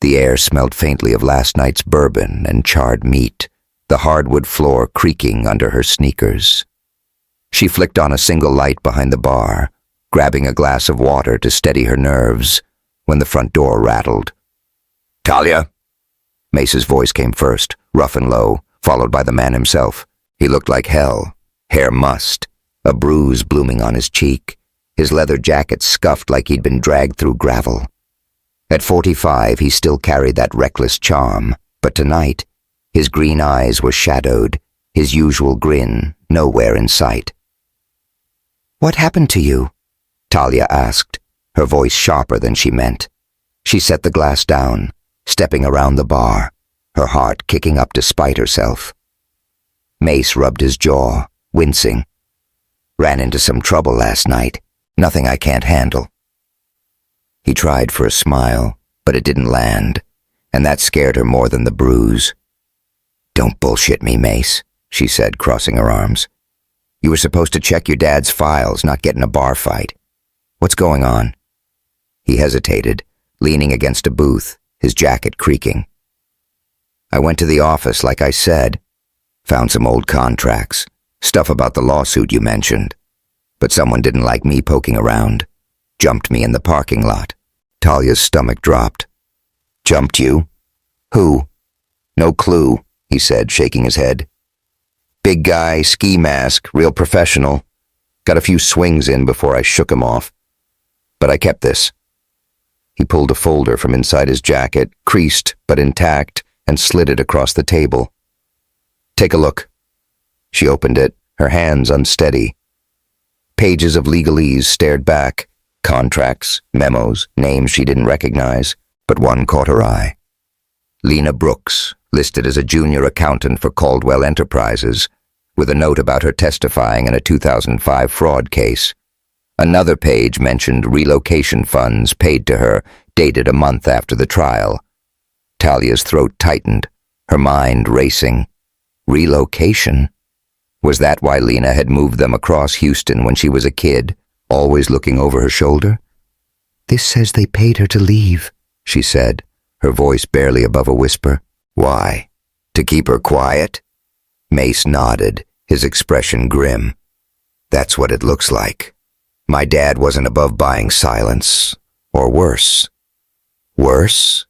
The air smelled faintly of last night's bourbon and charred meat, the hardwood floor creaking under her sneakers. She flicked on a single light behind the bar, grabbing a glass of water to steady her nerves, when the front door rattled. "Talia?" Mace's voice came first, rough and low, followed by the man himself. He looked like hell, hair mussed, a bruise blooming on his cheek, his leather jacket scuffed like he'd been dragged through gravel. At 45, he still carried that reckless charm, but tonight, his green eyes were shadowed, his usual grin nowhere in sight. "What happened to you?" Talia asked, her voice sharper than she meant. She set the glass down, stepping around the bar, her heart kicking up despite herself. Mace rubbed his jaw, wincing. "Ran into some trouble last night. Nothing I can't handle." He tried for a smile, but it didn't land, and that scared her more than the bruise. "Don't bullshit me, Mace," she said, crossing her arms. "You were supposed to check your dad's files, not get in a bar fight. What's going on?" He hesitated, leaning against a booth, his jacket creaking. "I went to the office like I said. Found some old contracts, stuff about the lawsuit you mentioned. But someone didn't like me poking around. Jumped me in the parking lot." Talia's stomach dropped. "Jumped you? Who?" "No clue," he said, shaking his head. "Big guy, ski mask, real professional. Got a few swings in before I shook him off. But I kept this." He pulled a folder from inside his jacket, creased but intact, and slid it across the table. "Take a look." She opened it, her hands unsteady. Pages of legalese stared back, contracts, memos, names she didn't recognize, but one caught her eye. Lena Brooks, listed as a junior accountant for Caldwell Enterprises, with a note about her testifying in a 2005 fraud case. Another page mentioned relocation funds paid to her, dated a month after the trial. Talia's throat tightened, her mind racing. Relocation? Was that why Lena had moved them across Houston when she was a kid, always looking over her shoulder? "This says they paid her to leave," she said, her voice barely above a whisper. "Why? To keep her quiet?" Mace nodded, his expression grim. "That's what it looks like. My dad wasn't above buying silence, or worse." "Worse?"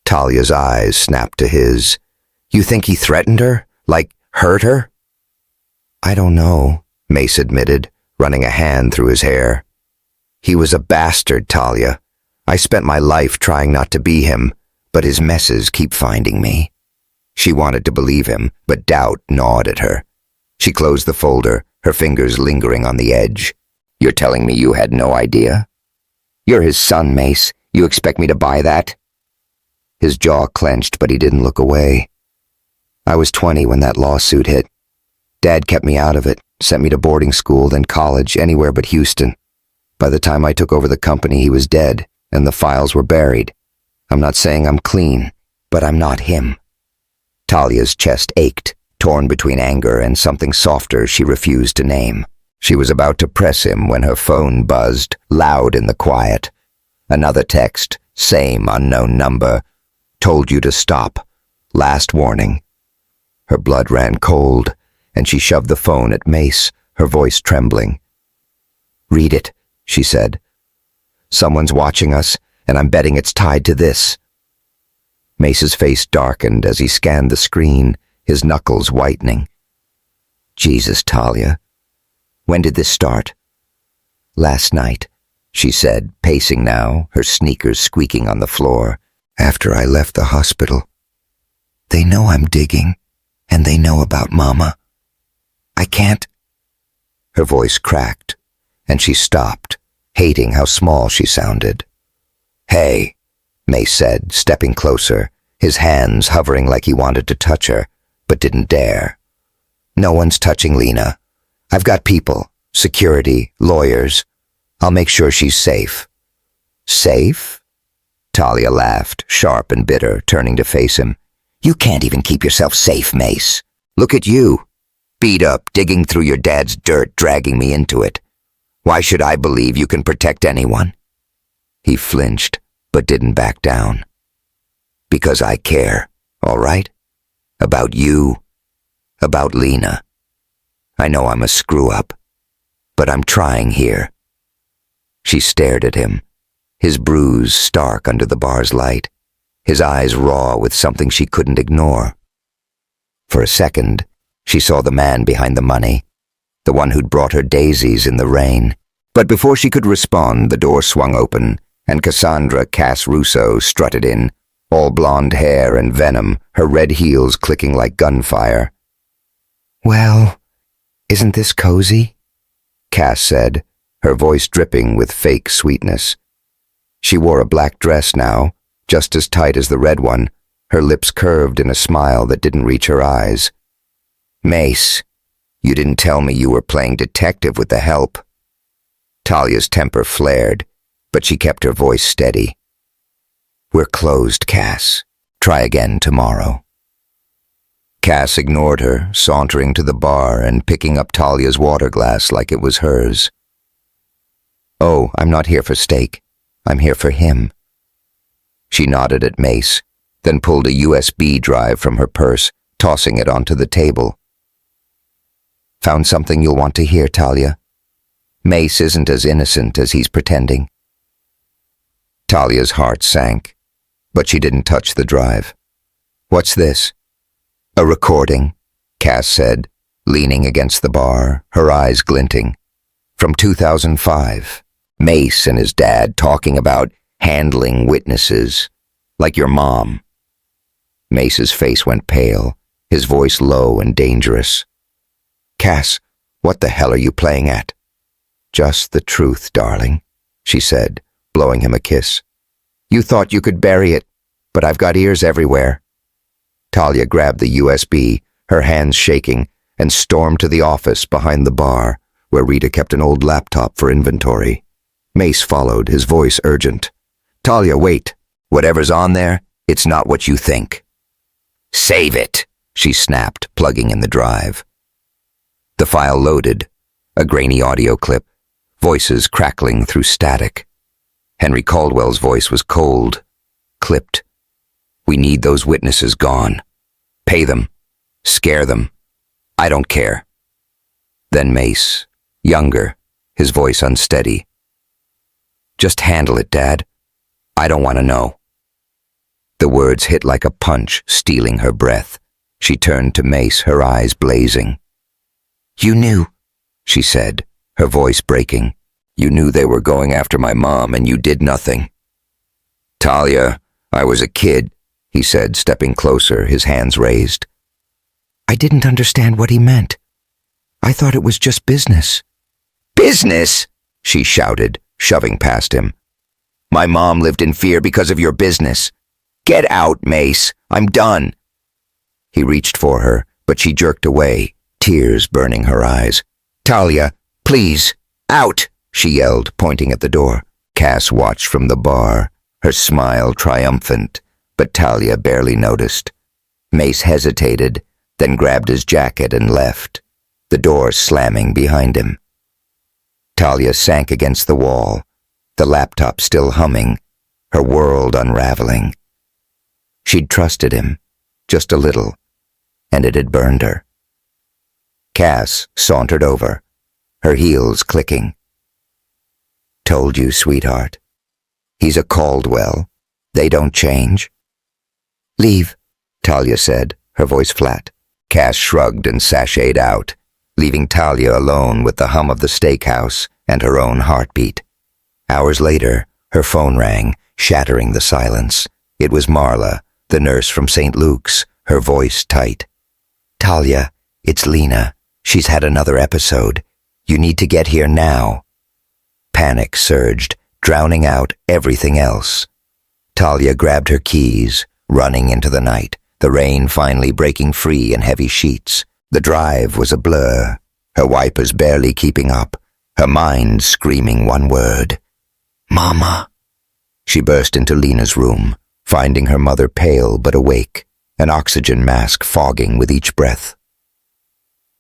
Talia's eyes snapped to his. "You think he threatened her? Like, hurt her?" "I don't know," Mace admitted, running a hand through his hair. "He was a bastard, Talia. I spent my life trying not to be him, but his messes keep finding me." She wanted to believe him, but doubt gnawed at her. She closed the folder, her fingers lingering on the edge. "You're telling me you had no idea? You're his son, Mace. You expect me to buy that?" His jaw clenched, but he didn't look away. "I was 20 when that lawsuit hit. Dad kept me out of it, sent me to boarding school, then college, anywhere but Houston. By the time I took over the company, he was dead, and the files were buried. I'm not saying I'm clean, but I'm not him." Talia's chest ached, torn between anger and something softer she refused to name. She was about to press him when her phone buzzed, loud in the quiet. Another text, same unknown number. "Told you to stop. Last warning." Her blood ran cold, and she shoved the phone at Mace, her voice trembling. "Read it," she said. "Someone's watching us, and I'm betting it's tied to this." Mace's face darkened as he scanned the screen, his knuckles whitening. "Jesus, Talia. When did this start?" "Last night," she said, pacing now, her sneakers squeaking on the floor. After I left the hospital. They know I'm digging, and they know about Mama. I can't. Her voice cracked, and she stopped, hating how small she sounded. Hey, Mace said, stepping closer, his hands hovering like he wanted to touch her, but didn't dare. No one's touching Lena. I've got people, security, lawyers. I'll make sure she's safe. Safe? Talia laughed, sharp and bitter, turning to face him. You can't even keep yourself safe, Mace. Look at you. Beat up, digging through your dad's dirt, dragging me into it. Why should I believe you can protect anyone? He flinched, but didn't back down. Because I care, all right? About you. About Lena. I know I'm a screw-up, but I'm trying here. She stared at him, his bruise stark under the bar's light, his eyes raw with something she couldn't ignore. For a second, she saw the man behind the money, the one who'd brought her daisies in the rain. But before she could respond, the door swung open, and Cassandra Cass Russo strutted in, all blonde hair and venom, her red heels clicking like gunfire. Well, isn't this cozy? Cass said, her voice dripping with fake sweetness. She wore a black dress now, just as tight as the red one, her lips curved in a smile that didn't reach her eyes. Mace, you didn't tell me you were playing detective with the help. Talia's temper flared, but she kept her voice steady. We're closed, Cass. Try again tomorrow. Cass ignored her, sauntering to the bar and picking up Talia's water glass like it was hers. Oh, I'm not here for steak. I'm here for him. She nodded at Mace, then pulled a USB drive from her purse, tossing it onto the table. Found something you'll want to hear, Talia. Mace isn't as innocent as he's pretending. Talia's heart sank, but she didn't touch the drive. What's this? A recording, Cass said, leaning against the bar, her eyes glinting. From 2005, Mace and his dad talking about handling witnesses, like your mom. Mace's face went pale, his voice low and dangerous. Cass, what the hell are you playing at? Just the truth, darling, she said, blowing him a kiss. You thought you could bury it, but I've got ears everywhere. Talia grabbed the USB, her hands shaking, and stormed to the office behind the bar, where Rita kept an old laptop for inventory. Mace followed, his voice urgent. Talia, wait. Whatever's on there, it's not what you think. Save it, she snapped, plugging in the drive. The file loaded, a grainy audio clip, voices crackling through static. Henry Caldwell's voice was cold, clipped. We need those witnesses gone. Pay them. Scare them. I don't care. Then Mace, younger, his voice unsteady. Just handle it, Dad. I don't want to know. The words hit like a punch, stealing her breath. She turned to Mace, her eyes blazing. You knew, she said, her voice breaking. You knew they were going after my mom and you did nothing. Talia, I was a kid, he said, stepping closer, his hands raised. I didn't understand what he meant. I thought it was just business. Business? She shouted, shoving past him. My mom lived in fear because of your business. Get out, Mace. I'm done. He reached for her, but she jerked away, tears burning her eyes. Talia, please, out, she yelled, pointing at the door. Cass watched from the bar, her smile triumphant, but Talia barely noticed. Mace hesitated, then grabbed his jacket and left, the door slamming behind him. Talia sank against the wall, the laptop still humming, her world unraveling. She'd trusted him, just a little, and it had burned her. Cass sauntered over, her heels clicking. Told you, sweetheart. He's a Caldwell. They don't change. Leave, Talia said, her voice flat. Cass shrugged and sashayed out, leaving Talia alone with the hum of the steakhouse and her own heartbeat. Hours later, her phone rang, shattering the silence. It was Marla, the nurse from St. Luke's, her voice tight. "Talia, it's Lena. She's had another episode. You need to get here now." Panic surged, drowning out everything else. Talia grabbed her keys, running into the night, the rain finally breaking free in heavy sheets. The drive was a blur, her wipers barely keeping up, her mind screaming one word. "Mama." She burst into Lena's room, finding her mother pale but awake, an oxygen mask fogging with each breath.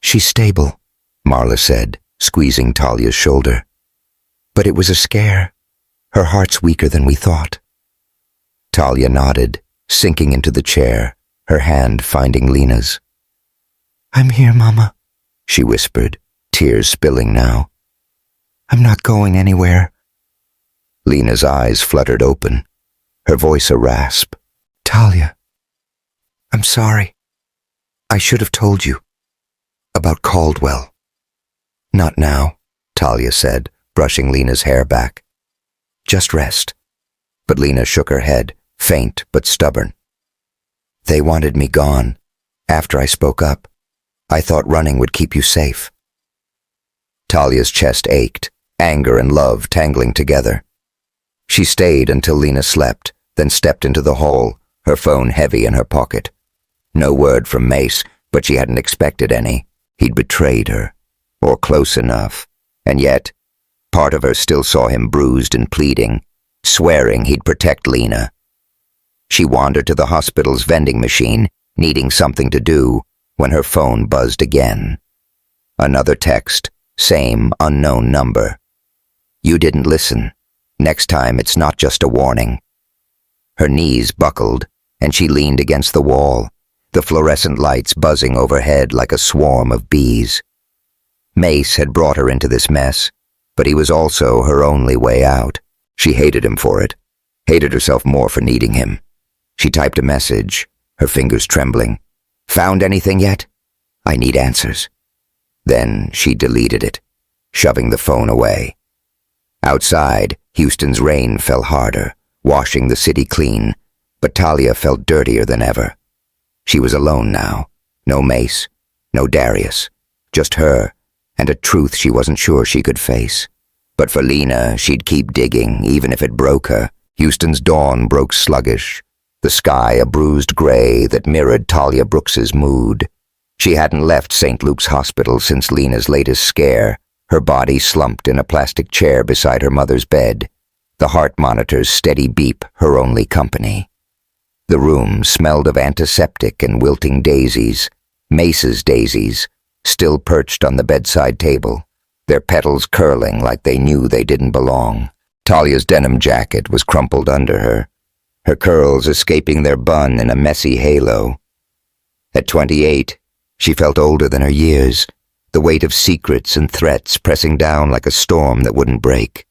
"She's stable," Marla said, squeezing Talia's shoulder. "But it was a scare. Her heart's weaker than we thought." Talia nodded, sinking into the chair, her hand finding Lena's. "I'm here, Mama," she whispered, tears spilling now. "I'm not going anywhere." Lena's eyes fluttered open, her voice a rasp. "Talia, I'm sorry. I should have told you. About Caldwell." "Not now," Talia said, brushing Lena's hair back. "Just rest." But Lena shook her head, faint but stubborn. "They wanted me gone. After I spoke up, I thought running would keep you safe." Talia's chest ached, anger and love tangling together. She stayed until Lena slept, then stepped into the hall, her phone heavy in her pocket. No word from Mace, but she hadn't expected any. He'd betrayed her, or close enough. And yet, part of her still saw him bruised and pleading, swearing he'd protect Lena. She wandered to the hospital's vending machine, needing something to do, when her phone buzzed again. Another text, same unknown number. "You didn't listen. Next time it's not just a warning." Her knees buckled, and she leaned against the wall, the fluorescent lights buzzing overhead like a swarm of bees. Mace had brought her into this mess, but he was also her only way out. She hated him for it, hated herself more for needing him. She typed a message, her fingers trembling. "Found anything yet? I need answers." Then she deleted it, shoving the phone away. Outside, Houston's rain fell harder, washing the city clean, but Talia felt dirtier than ever. She was alone now. No Mace, no Darius, just her, and a truth she wasn't sure she could face. But for Lena, she'd keep digging, even if it broke her. Houston's dawn broke sluggish, the sky a bruised gray that mirrored Talia Brooks's mood. She hadn't left St. Luke's Hospital since Lena's latest scare, her body slumped in a plastic chair beside her mother's bed, the heart monitor's steady beep her only company. The room smelled of antiseptic and wilting daisies, Mace's daisies, still perched on the bedside table, their petals curling like they knew they didn't belong. Talia's denim jacket was crumpled under her curls escaping their bun in a messy halo. At 28, she felt older than her years, the weight of secrets and threats pressing down like a storm that wouldn't break.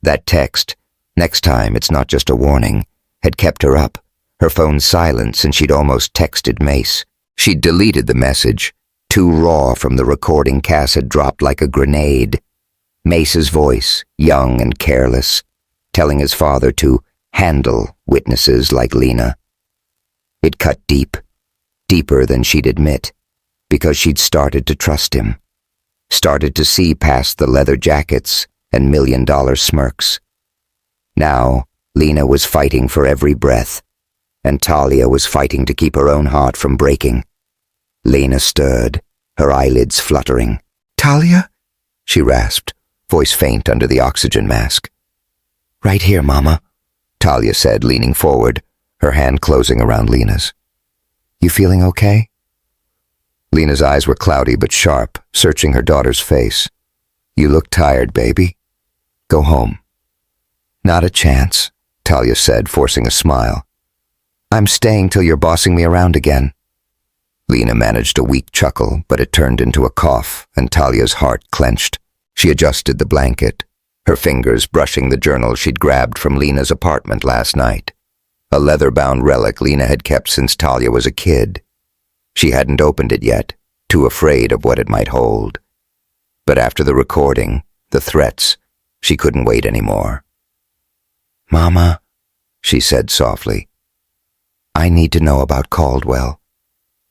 That text, "Next time it's not just a warning," had kept her up, her phone silent since she'd almost texted Mace. She'd deleted the message, too raw from the recording Cass had dropped like a grenade. Mace's voice, young and careless, telling his father to handle witnesses like Lena. It cut deep, deeper than she'd admit, because she'd started to trust him, started to see past the leather jackets and $1,000,000 smirks. Now, Lena was fighting for every breath, and Talia was fighting to keep her own heart from breaking. Lena stirred, her eyelids fluttering. "Talia?" she rasped, voice faint under the oxygen mask. "Right here, Mama," Talia said, leaning forward, her hand closing around Lena's. "You feeling okay?" Lena's eyes were cloudy but sharp, searching her daughter's face. "You look tired, baby. Go home." "Not a chance," Talia said, forcing a smile. "I'm staying till you're bossing me around again." Lena managed a weak chuckle, but it turned into a cough, and Talia's heart clenched. She adjusted the blanket, her fingers brushing the journal she'd grabbed from Lena's apartment last night, a leather-bound relic Lena had kept since Talia was a kid. She hadn't opened it yet, too afraid of what it might hold. But after the recording, the threats, she couldn't wait anymore. Mama, she said softly, I need to know about Caldwell.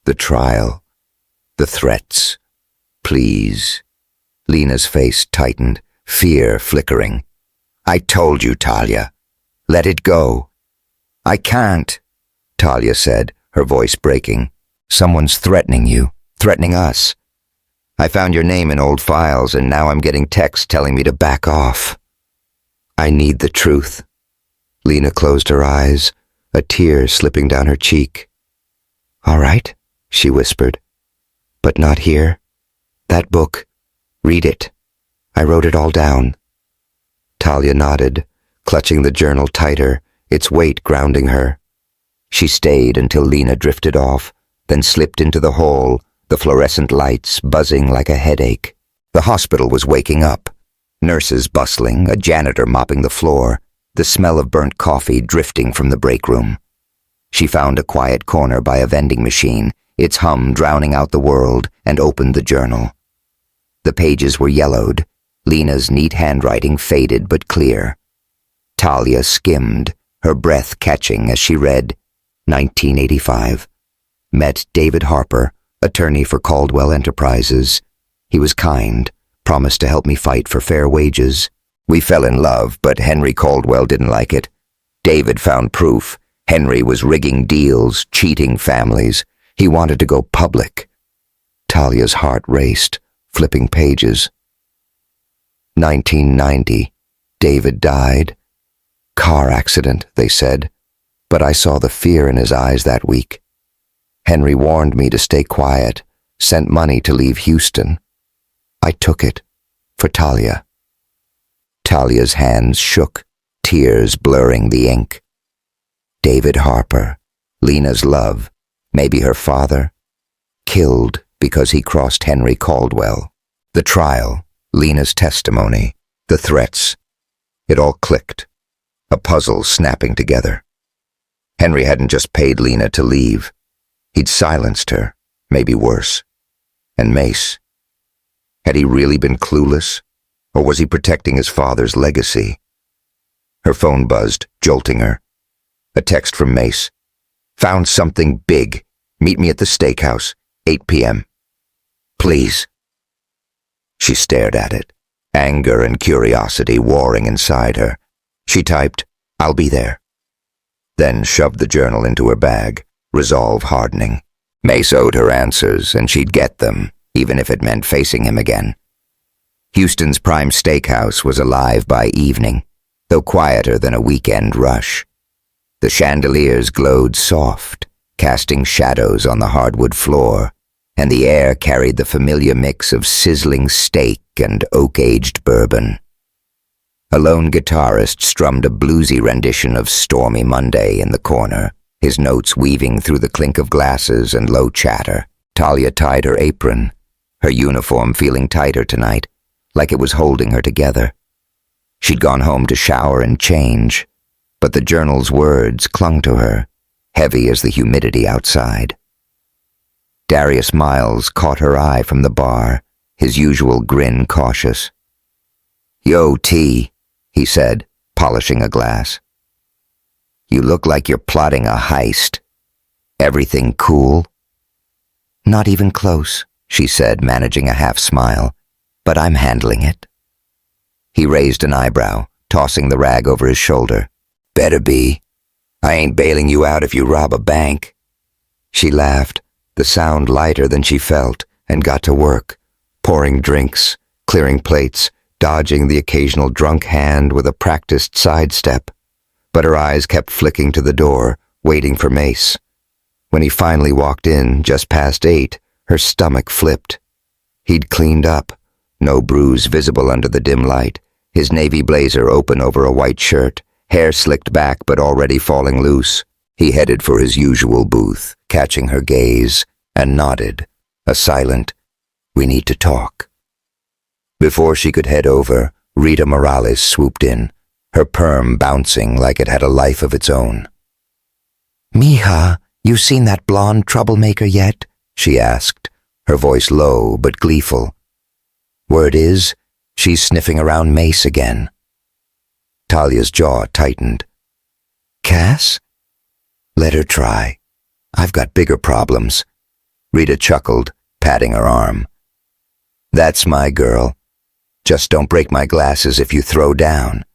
The trial. The threats. Please. Lena's face tightened, fear flickering. I told you, Talia. Let it go. I can't, Talia said, her voice breaking. Someone's threatening you, threatening us. I found your name in old files and now I'm getting texts telling me to back off. I need the truth. Lena closed her eyes, a tear slipping down her cheek. All right, she whispered. But not here. That book. Read it. I wrote it all down. Talia nodded, clutching the journal tighter, its weight grounding her. She stayed until Lena drifted off, then slipped into the hall, the fluorescent lights buzzing like a headache. The hospital was waking up. Nurses bustling, a janitor mopping the floor, the smell of burnt coffee drifting from the break room. She found a quiet corner by a vending machine, its hum drowning out the world, and opened the journal. The pages were yellowed, Lena's neat handwriting faded but clear. Talia skimmed, her breath catching as she read, 1985. Met David Harper, attorney for Caldwell Enterprises. He was kind, promised to help me fight for fair wages. We fell in love, but Henry Caldwell didn't like it. David found proof. Henry was rigging deals, cheating families. He wanted to go public. Talia's heart raced, flipping pages. 1990. David died. Car accident, they said, but I saw the fear in his eyes that week. Henry warned me to stay quiet, sent money to leave Houston. I took it, for Talia. Talia's hands shook, tears blurring the ink. David Harper, Lena's love, maybe her father, killed because he crossed Henry Caldwell. The trial, Lena's testimony, the threats. It all clicked, a puzzle snapping together. Henry hadn't just paid Lena to leave. He'd silenced her, maybe worse. And Mace. Had he really been clueless, or was he protecting his father's legacy? Her phone buzzed, jolting her. A text from Mace. Found something big. Meet me at the steakhouse, 8 p.m. Please. She stared at it, anger and curiosity warring inside her. She typed, I'll be there. Then shoved the journal into her bag, resolve hardening. Mace owed her answers, and she'd get them, even if it meant facing him again. Houston's prime steakhouse was alive by evening, though quieter than a weekend rush. The chandeliers glowed soft, casting shadows on the hardwood floor, and the air carried the familiar mix of sizzling steak and oak-aged bourbon. A lone guitarist strummed a bluesy rendition of Stormy Monday in the corner, his notes weaving through the clink of glasses and low chatter. Talia tied her apron, her uniform feeling tighter tonight, like it was holding her together. She'd gone home to shower and change, but the journal's words clung to her, heavy as the humidity outside. Darius Miles caught her eye from the bar, his usual grin cautious. Yo, T, he said, polishing a glass. You look like you're plotting a heist. Everything cool? Not even close, she said, managing a half smile, but I'm handling it. He raised an eyebrow, tossing the rag over his shoulder. Better be. I ain't bailing you out if you rob a bank. She laughed, the sound lighter than she felt, and got to work, pouring drinks, clearing plates, dodging the occasional drunk hand with a practiced sidestep. But her eyes kept flicking to the door, waiting for Mace. When he finally walked in, just past 8, her stomach flipped. He'd cleaned up, no bruise visible under the dim light, his navy blazer open over a white shirt, hair slicked back but already falling loose. He headed for his usual booth, catching her gaze, and nodded, a silent, "We need to talk." Before she could head over, Rita Morales swooped in, her perm bouncing like it had a life of its own. "Mija, you seen that blonde troublemaker yet?" she asked, her voice low but gleeful. Word is, she's sniffing around Mace again. Talia's jaw tightened. Cass? Let her try. I've got bigger problems. Rita chuckled, patting her arm. That's my girl. Just don't break my glasses if you throw down.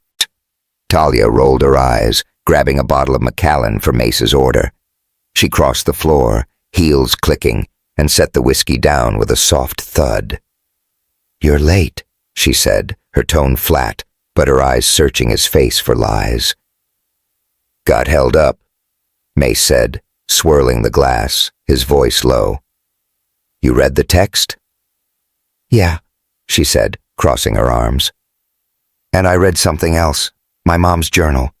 Talia rolled her eyes, grabbing a bottle of Macallan for Mace's order. She crossed the floor, heels clicking, and set the whiskey down with a soft thud. You're late, she said, her tone flat, but her eyes searching his face for lies. Got held up, Mace said, swirling the glass, his voice low. You read the text? Yeah, she said, crossing her arms. And I read something else, my mom's journal.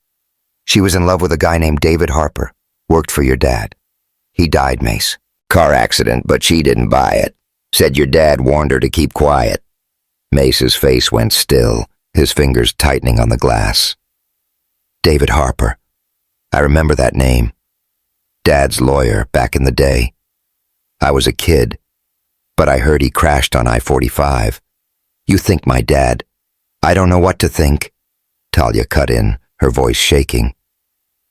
She was in love with a guy named David Harper, worked for your dad. He died, Mace. Car accident, but she didn't buy it. Said your dad warned her to keep quiet. Mace's face went still, his fingers tightening on the glass. David Harper. I remember that name. Dad's lawyer back in the day. I was a kid, but I heard he crashed on I-45. You think my dad. I don't know what to think. Talia cut in, her voice shaking.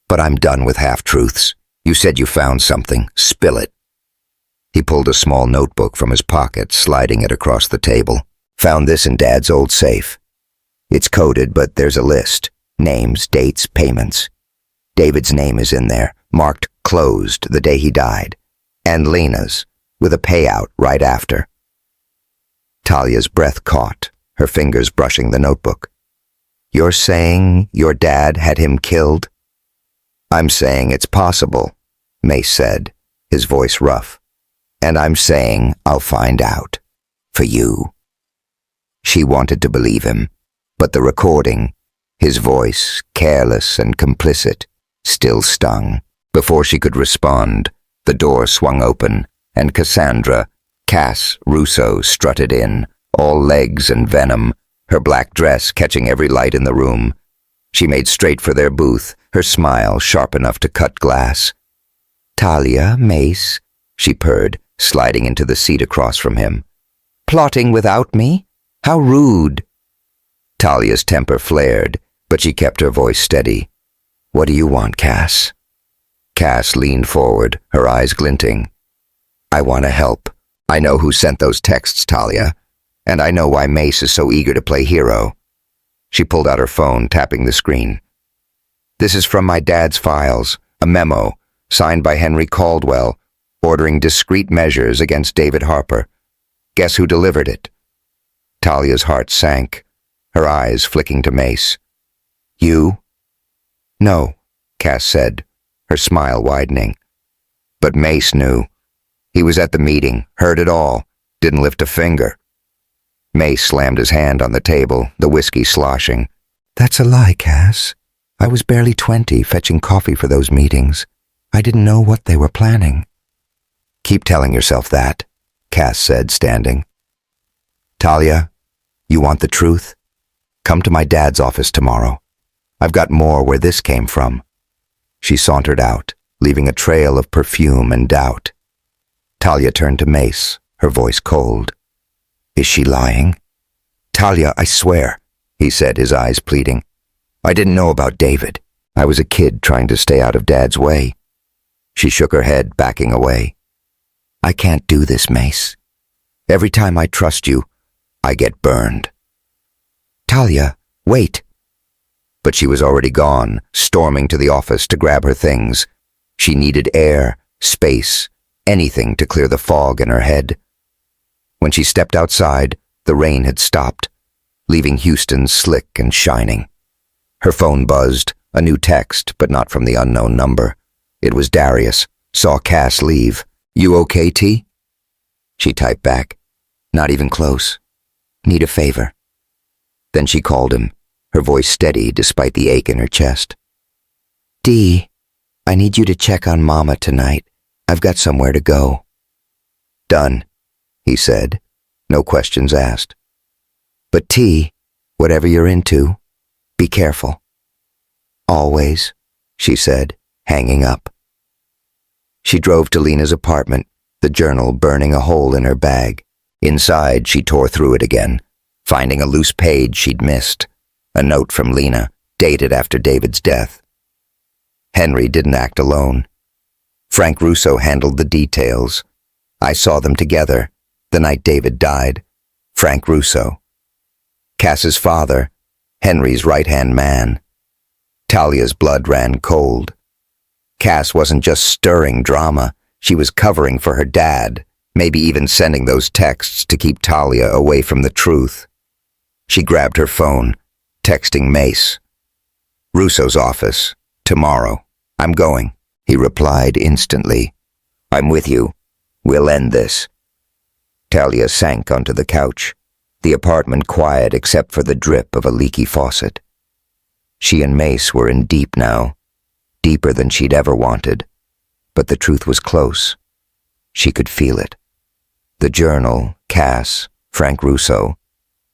But I'm done with half-truths. You said you found something. Spill it. He pulled a small notebook from his pocket, sliding it across the table. Found this in Dad's old safe. It's coded, but there's a list. Names, dates, payments. David's name is in there, marked closed the day he died. And Lena's, with a payout right after. Talia's breath caught, her fingers brushing the notebook. You're saying your dad had him killed? I'm saying it's possible, Mace said, his voice rough. And I'm saying I'll find out. For you. She wanted to believe him, but the recording, his voice, careless and complicit, still stung. Before she could respond, the door swung open, and Cass Russo strutted in, all legs and venom, her black dress catching every light in the room. She made straight for their booth, her smile sharp enough to cut glass. Talia, Mace, she purred, sliding into the seat across from him. Plotting without me? How rude. Talia's temper flared, but she kept her voice steady. What do you want, Cass? Cass leaned forward, her eyes glinting. I want to help. I know who sent those texts, Talia, and I know why Mace is so eager to play hero. She pulled out her phone, tapping the screen. This is from my dad's files, a memo, signed by Henry Caldwell, ordering discreet measures against David Harper. Guess who delivered it? Talia's heart sank, her eyes flicking to Mace. You? No, Cass said, her smile widening. But Mace knew. He was at the meeting, heard it all, didn't lift a finger. Mace slammed his hand on the table, the whiskey sloshing. That's a lie, Cass. I was barely 20, fetching coffee for those meetings. I didn't know what they were planning. Keep telling yourself that, Cass said, standing. Talia, you want the truth? Come to my dad's office tomorrow. I've got more where this came from. She sauntered out, leaving a trail of perfume and doubt. Talia turned to Mace, her voice cold. Is she lying? Talia, I swear, he said, his eyes pleading. I didn't know about David. I was a kid trying to stay out of Dad's way. She shook her head, backing away. I can't do this, Mace. Every time I trust you, I get burned. Talia, wait. But she was already gone, storming to the office to grab her things. She needed air, space, anything to clear the fog in her head. When she stepped outside, the rain had stopped, leaving Houston slick and shining. Her phone buzzed, a new text, but not from the unknown number. It was Darius. Saw Cass leave. You okay, T? She typed back. Not even close. Need a favor. Then she called him, her voice steady despite the ache in her chest. D, I need you to check on Mama tonight. I've got somewhere to go. Done, he said, no questions asked. But T, whatever you're into, be careful. Always, she said, hanging up. She drove to Lena's apartment, the journal burning a hole in her bag. Inside, she tore through it again, finding a loose page she'd missed. A note from Lena, dated after David's death. Henry didn't act alone. Frank Russo handled the details. I saw them together, the night David died. Frank Russo. Cass's father, Henry's right-hand man. Talia's blood ran cold. Cass wasn't just stirring drama, she was covering for her dad, maybe even sending those texts to keep Talia away from the truth. She grabbed her phone, texting Mace. "Russo's office. Tomorrow. I'm going," he replied instantly. "I'm with you. We'll end this." Talia sank onto the couch, the apartment quiet except for the drip of a leaky faucet. She and Mace were in deep now, deeper than she'd ever wanted, but the truth was close. She could feel it. The journal, Cass, Frank Russo,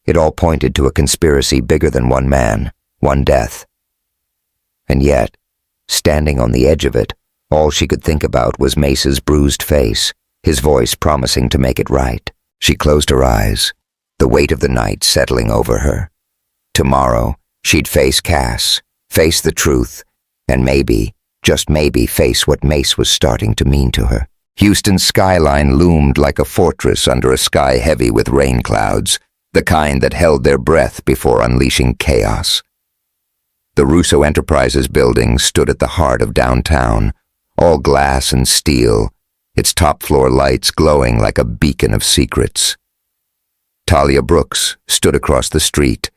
it all pointed to a conspiracy bigger than one man, one death. And yet, standing on the edge of it, all she could think about was Mace's bruised face, his voice promising to make it right. She closed her eyes, the weight of the night settling over her. Tomorrow, she'd face Cass, face the truth, and maybe, just maybe, face what Mace was starting to mean to her. Houston's skyline loomed like a fortress under a sky heavy with rain clouds, the kind that held their breath before unleashing chaos. The Russo Enterprises building stood at the heart of downtown, all glass and steel, its top-floor lights glowing like a beacon of secrets. Talia Brooks stood across the street,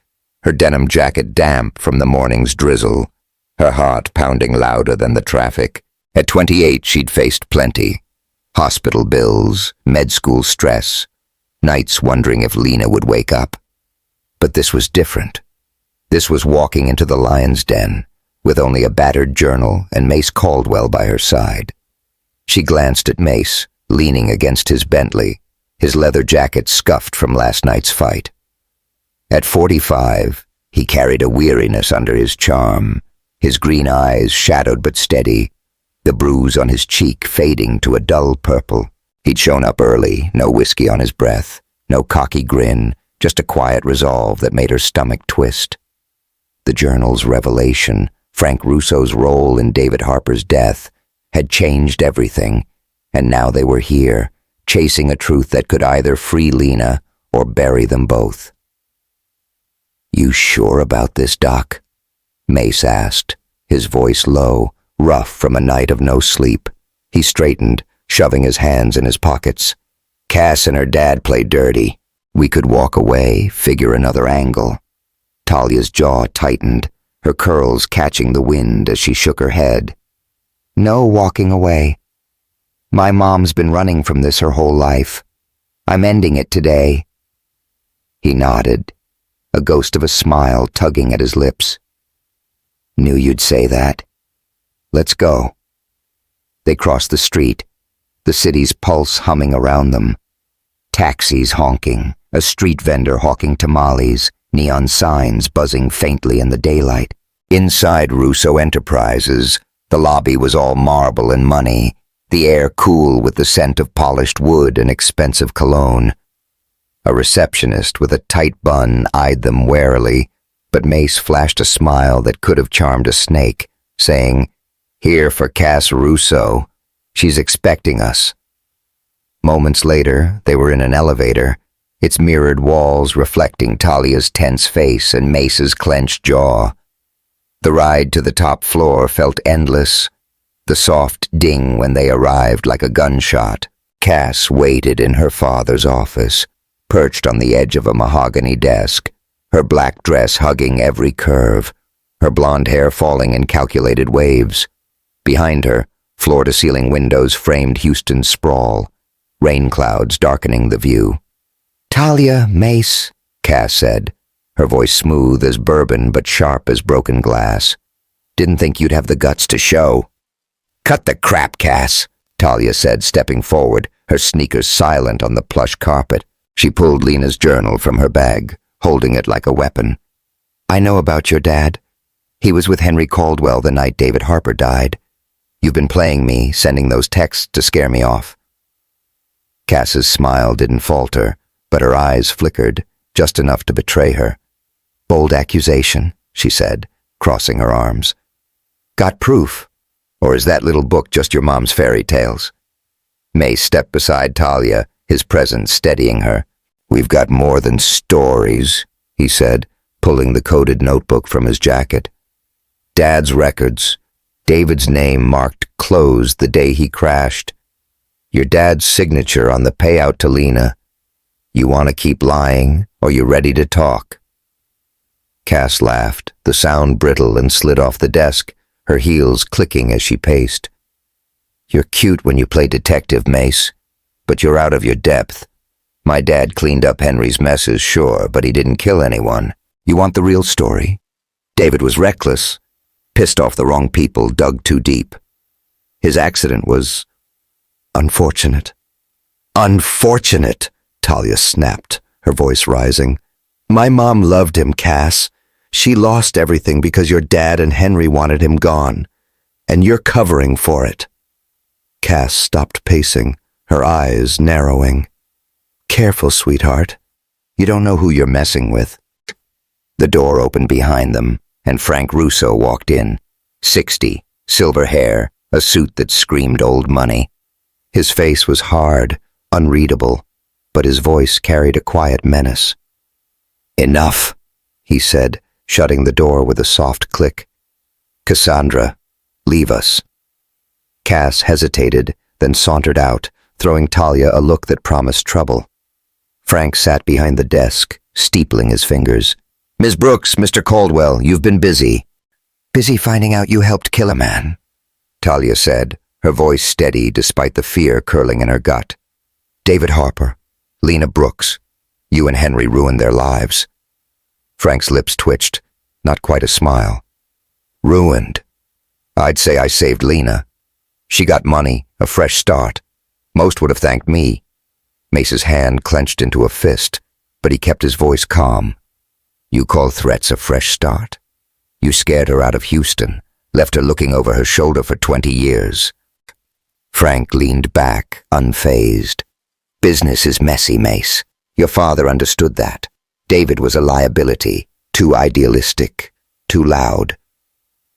her denim jacket damp from the morning's drizzle, her heart pounding louder than the traffic. At 28, she'd faced plenty. Hospital bills, med school stress, nights wondering if Lena would wake up. But this was different. This was walking into the lion's den, with only a battered journal and Mace Caldwell by her side. She glanced at Mace, leaning against his Bentley, his leather jacket scuffed from last night's fight. At 45, he carried a weariness under his charm, his green eyes shadowed but steady, the bruise on his cheek fading to a dull purple. He'd shown up early, no whiskey on his breath, no cocky grin, just a quiet resolve that made her stomach twist. The journal's revelation, Frank Russo's role in David Harper's death, had changed everything, and now they were here, chasing a truth that could either free Lena or bury them both. "You sure about this, Doc?" Mace asked, his voice low, rough from a night of no sleep. He straightened, shoving his hands in his pockets. "Cass and her dad played dirty. We could walk away, figure another angle." Talia's jaw tightened, her curls catching the wind as she shook her head. "No walking away. My mom's been running from this her whole life. I'm ending it today." He nodded, a ghost of a smile tugging at his lips. "Knew you'd say that. Let's go." They crossed the street, the city's pulse humming around them. Taxis honking, a street vendor hawking tamales, neon signs buzzing faintly in the daylight. Inside Russo Enterprises, the lobby was all marble and money, the air cool with the scent of polished wood and expensive cologne. A receptionist with a tight bun eyed them warily, but Mace flashed a smile that could have charmed a snake, saying, "Here for Cass Russo. She's expecting us." Moments later, they were in an elevator, its mirrored walls reflecting Talia's tense face and Mace's clenched jaw. The ride to the top floor felt endless, the soft ding when they arrived like a gunshot. Cass waited in her father's office, perched on the edge of a mahogany desk, her black dress hugging every curve, her blonde hair falling in calculated waves. Behind her, floor-to-ceiling windows framed Houston's sprawl, rain clouds darkening the view. "Talia, Mace," Cass said, her voice smooth as bourbon but sharp as broken glass. "Didn't think you'd have the guts to show." "Cut the crap, Cass," Talia said, stepping forward, her sneakers silent on the plush carpet. She pulled Lena's journal from her bag, holding it like a weapon. "I know about your dad. He was with Henry Caldwell the night David Harper died. You've been playing me, sending those texts to scare me off." Cass's smile didn't falter, but her eyes flickered, just enough to betray her. "Bold accusation," she said, crossing her arms. Got proof? Or is that little book just your mom's fairy tales? Mace stepped beside Talia, his presence steadying her. We've got more than stories, he said, pulling the coded notebook from his jacket. Dad's records. David's name marked closed the day he crashed. Your dad's signature on the payout to Lena. You want to keep lying, or you ready to talk? Cass laughed, the sound brittle, and slid off the desk, her heels clicking as she paced. You're cute when you play detective, Mace, but you're out of your depth. My dad cleaned up Henry's messes, sure, but he didn't kill anyone. You want the real story? David was reckless, pissed off the wrong people, dug too deep. His accident was unfortunate. Unfortunate, Talia snapped, her voice rising. My mom loved him, Cass. She lost everything because your dad and Henry wanted him gone, and you're covering for it. Cass stopped pacing, her eyes narrowing. Careful, sweetheart. You don't know who you're messing with. The door opened behind them, and Frank Russo walked in. 60, silver hair, a suit that screamed old money. His face was hard, unreadable, but his voice carried a quiet menace. Enough, he said, shutting the door with a soft click. Cassandra, leave us. Cass hesitated, then sauntered out, throwing Talia a look that promised trouble. Frank sat behind the desk, steepling his fingers. Ms. Brooks, Mr. Caldwell, you've been busy. Busy finding out you helped kill a man, Talia said, her voice steady despite the fear curling in her gut. David Harper, Lena Brooks, you and Henry ruined their lives. Frank's lips twitched, not quite a smile. Ruined. I'd say I saved Lena. She got money, a fresh start. Most would have thanked me. Mace's hand clenched into a fist, but he kept his voice calm. You call threats a fresh start? You scared her out of Houston, left her looking over her shoulder for 20 years. Frank leaned back, unfazed. Business is messy, Mace. Your father understood that. David was a liability, too idealistic, too loud.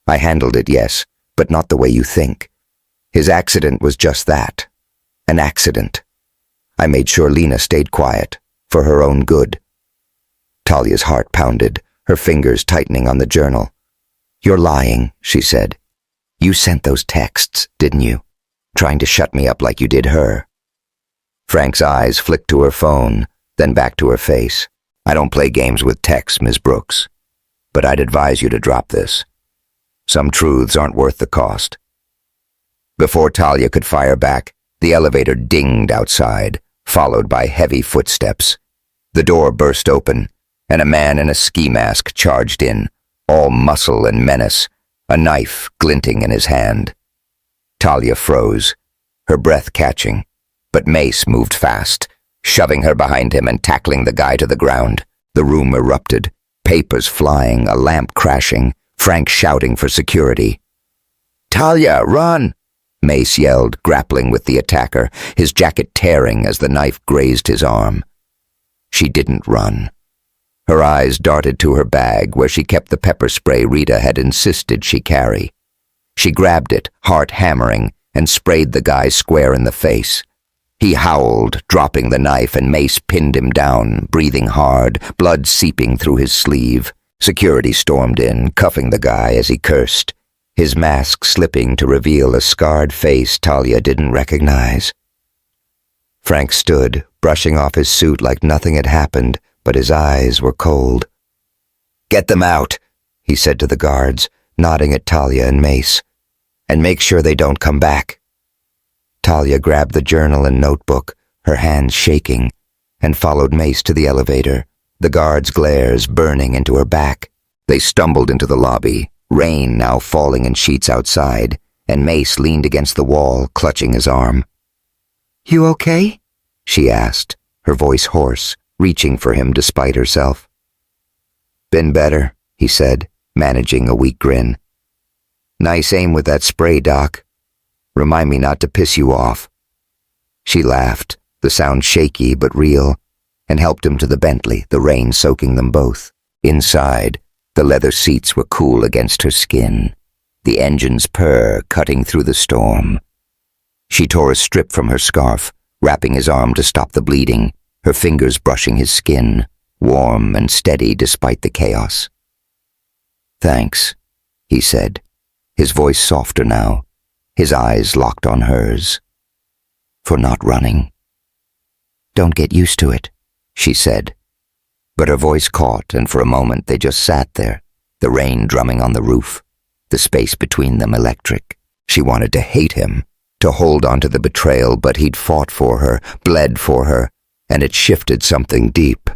I handled it, yes, but not the way you think. His accident was just that, an accident. I made sure Lena stayed quiet, for her own good. Talia's heart pounded, her fingers tightening on the journal. You're lying, she said. You sent those texts, didn't you? Trying to shut me up like you did her. Frank's eyes flicked to her phone, then back to her face. I don't play games with texts, Ms. Brooks, but I'd advise you to drop this. Some truths aren't worth the cost. Before Talia could fire back, the elevator dinged outside, followed by heavy footsteps. The door burst open, and a man in a ski mask charged in, all muscle and menace, a knife glinting in his hand. Talia froze, her breath catching, but Mace moved fast, shoving her behind him and tackling the guy to the ground. The room erupted, papers flying, a lamp crashing, Frank shouting for security. Talia, run! Mace yelled, grappling with the attacker, his jacket tearing as the knife grazed his arm. She didn't run. Her eyes darted to her bag where she kept the pepper spray Rita had insisted she carry. She grabbed it, heart hammering, and sprayed the guy square in the face. He howled, dropping the knife, and Mace pinned him down, breathing hard, blood seeping through his sleeve. Security stormed in, cuffing the guy as he cursed, his mask slipping to reveal a scarred face Talia didn't recognize. Frank stood, brushing off his suit like nothing had happened, but his eyes were cold. Get them out, he said to the guards, nodding at Talia and Mace, and make sure they don't come back. Talia grabbed the journal and notebook, her hands shaking, and followed Mace to the elevator, the guards' glares burning into her back. They stumbled into the lobby, rain now falling in sheets outside, and Mace leaned against the wall, clutching his arm. You okay? She asked, her voice hoarse, reaching for him despite herself. Been better, he said, managing a weak grin. Nice aim with that spray, Doc. Remind me not to piss you off. She laughed, the sound shaky but real, and helped him to the Bentley, the rain soaking them both. Inside, The leather seats were cool against her skin, the engine's purr cutting through the storm. She tore a strip from her scarf, wrapping his arm to stop the bleeding, her fingers brushing his skin, warm and steady despite the chaos. "Thanks," he said, his voice softer now, his eyes locked on hers. "For not running." "Don't get used to it," she said. But her voice caught, and for a moment they just sat there, the rain drumming on the roof, the space between them electric. She wanted to hate him, to hold on to the betrayal, but he'd fought for her, bled for her, and it shifted something deep.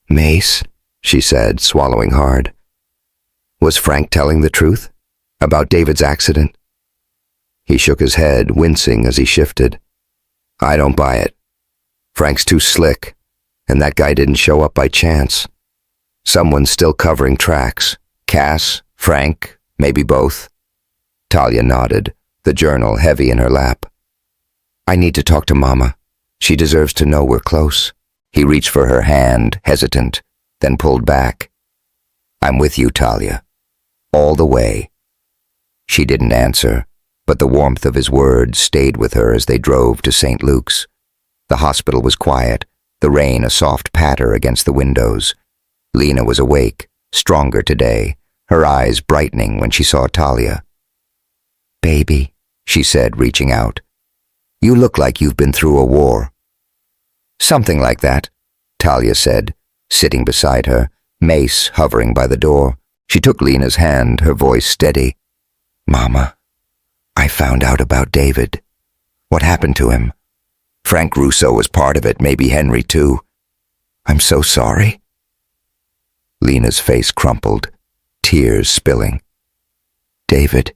"Mace," she said, swallowing hard. "Was Frank telling the truth? About David's accident?" He shook his head, wincing as he shifted. "I don't buy it. Frank's too slick, and that guy didn't show up by chance. Someone's still covering tracks. Cass, Frank, maybe both." Talia nodded, the journal heavy in her lap. "I need to talk to Mama. She deserves to know we're close." He reached for her hand, hesitant, then pulled back. "I'm with you, Talia. All the way." She didn't answer, but the warmth of his words stayed with her as they drove to St. Luke's. The hospital was quiet, the rain a soft patter against the windows. Lena was awake, stronger today, her eyes brightening when she saw Talia. "Baby," she said, reaching out. "You look like you've been through a war." "Something like that," Talia said, sitting beside her, Mace hovering by the door. She took Lena's hand, her voice steady. "Mama, I found out about David. What happened to him? Frank Russo was part of it, maybe Henry too. I'm so sorry." Lena's face crumpled, tears spilling. "David,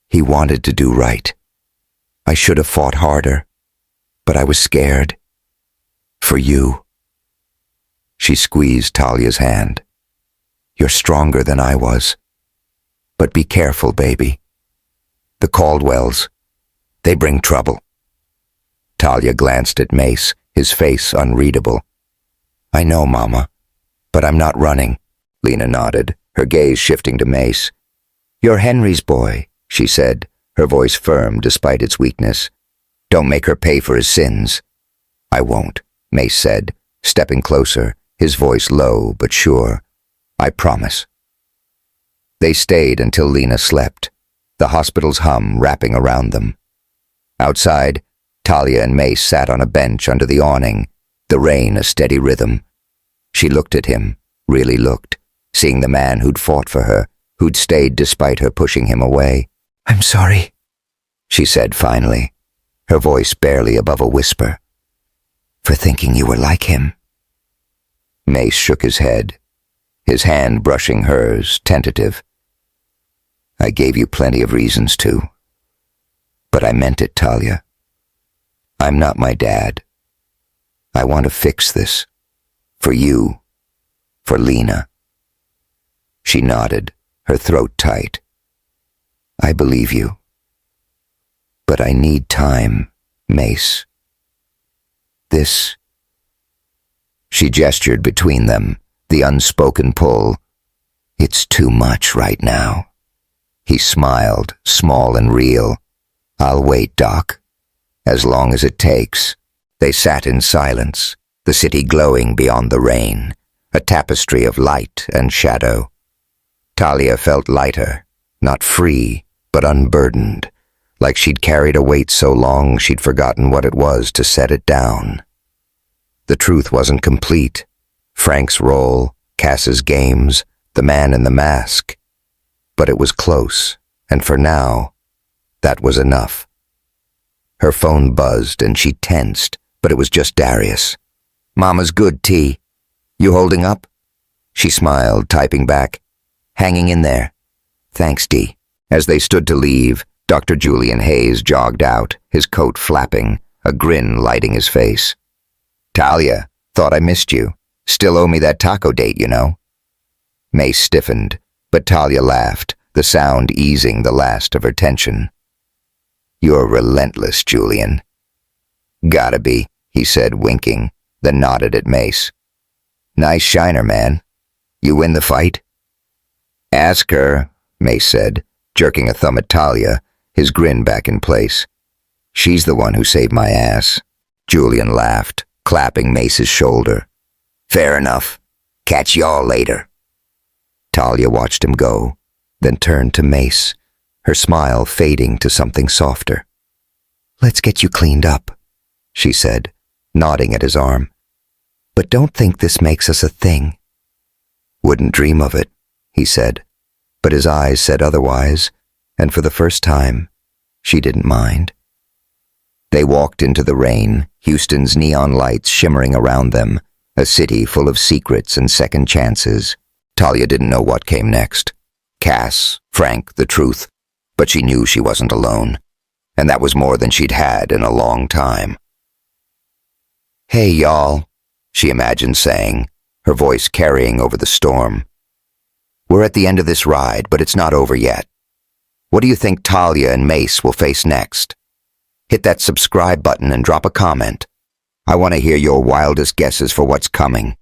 he wanted to do right. I should have fought harder, but I was scared. For you." She squeezed Talia's hand. "You're stronger than I was. But be careful, baby. The Caldwells, they bring trouble." Talia glanced at Mace, his face unreadable. "I know, Mama, but I'm not running." Lena nodded, her gaze shifting to Mace. "You're Henry's boy," she said, her voice firm despite its weakness. "Don't make her pay for his sins." "I won't," Mace said, stepping closer, his voice low but sure. "I promise." They stayed until Lena slept, the hospital's hum wrapping around them. Outside, Talia and Mace sat on a bench under the awning, the rain a steady rhythm. She looked at him, really looked, seeing the man who'd fought for her, who'd stayed despite her pushing him away. "I'm sorry," she said finally, her voice barely above a whisper. "For thinking you were like him." Mace shook his head, his hand brushing hers, tentative. "I gave you plenty of reasons to. But I meant it, Talia. I'm not my dad. I want to fix this. For you. For Lena." She nodded, her throat tight. "I believe you. But I need time, Mace. This..." She gestured between them, the unspoken pull. "It's too much right now." He smiled, small and real. "I'll wait, Doc. As long as it takes." They sat in silence, the city glowing beyond the rain, a tapestry of light and shadow. Talia felt lighter, not free, but unburdened, like she'd carried a weight so long she'd forgotten what it was to set it down. The truth wasn't complete. Frank's role, Cass's games, the man in the mask. But it was close, and for now, that was enough. Her phone buzzed and she tensed, but it was just Darius. "Mama's good, T. You holding up?" She smiled, typing back. "Hanging in there. Thanks, D." As they stood to leave, Dr. Julian Hayes jogged out, his coat flapping, a grin lighting his face. "Talia, thought I missed you. Still owe me that taco date, you know." Mace stiffened, but Talia laughed, the sound easing the last of her tension. "You're relentless, Julian." "Gotta be," he said, winking, then nodded at Mace. "Nice shiner, man." You win the fight?" "Ask her," Mace said, jerking a thumb at Talia, his grin back in place. "She's the one who saved my ass." Julian laughed, clapping Mace's shoulder. "Fair enough. Catch y'all later." Talia watched him go, then turned to Mace, her smile fading to something softer. "Let's get you cleaned up," she said, nodding at his arm. "But don't think this makes us a thing." "Wouldn't dream of it," he said, but his eyes said otherwise, and for the first time, she didn't mind. They walked into the rain, Houston's neon lights shimmering around them, a city full of secrets and second chances. Talia didn't know what came next. Cass, Frank, the truth, but she knew she wasn't alone, and that was more than she'd had in a long time. "Hey, y'all," she imagined saying, her voice carrying over the storm. "We're at the end of this ride, but it's not over yet. What do you think Talia and Mace will face next? Hit that subscribe button and drop a comment. I want to hear your wildest guesses for what's coming."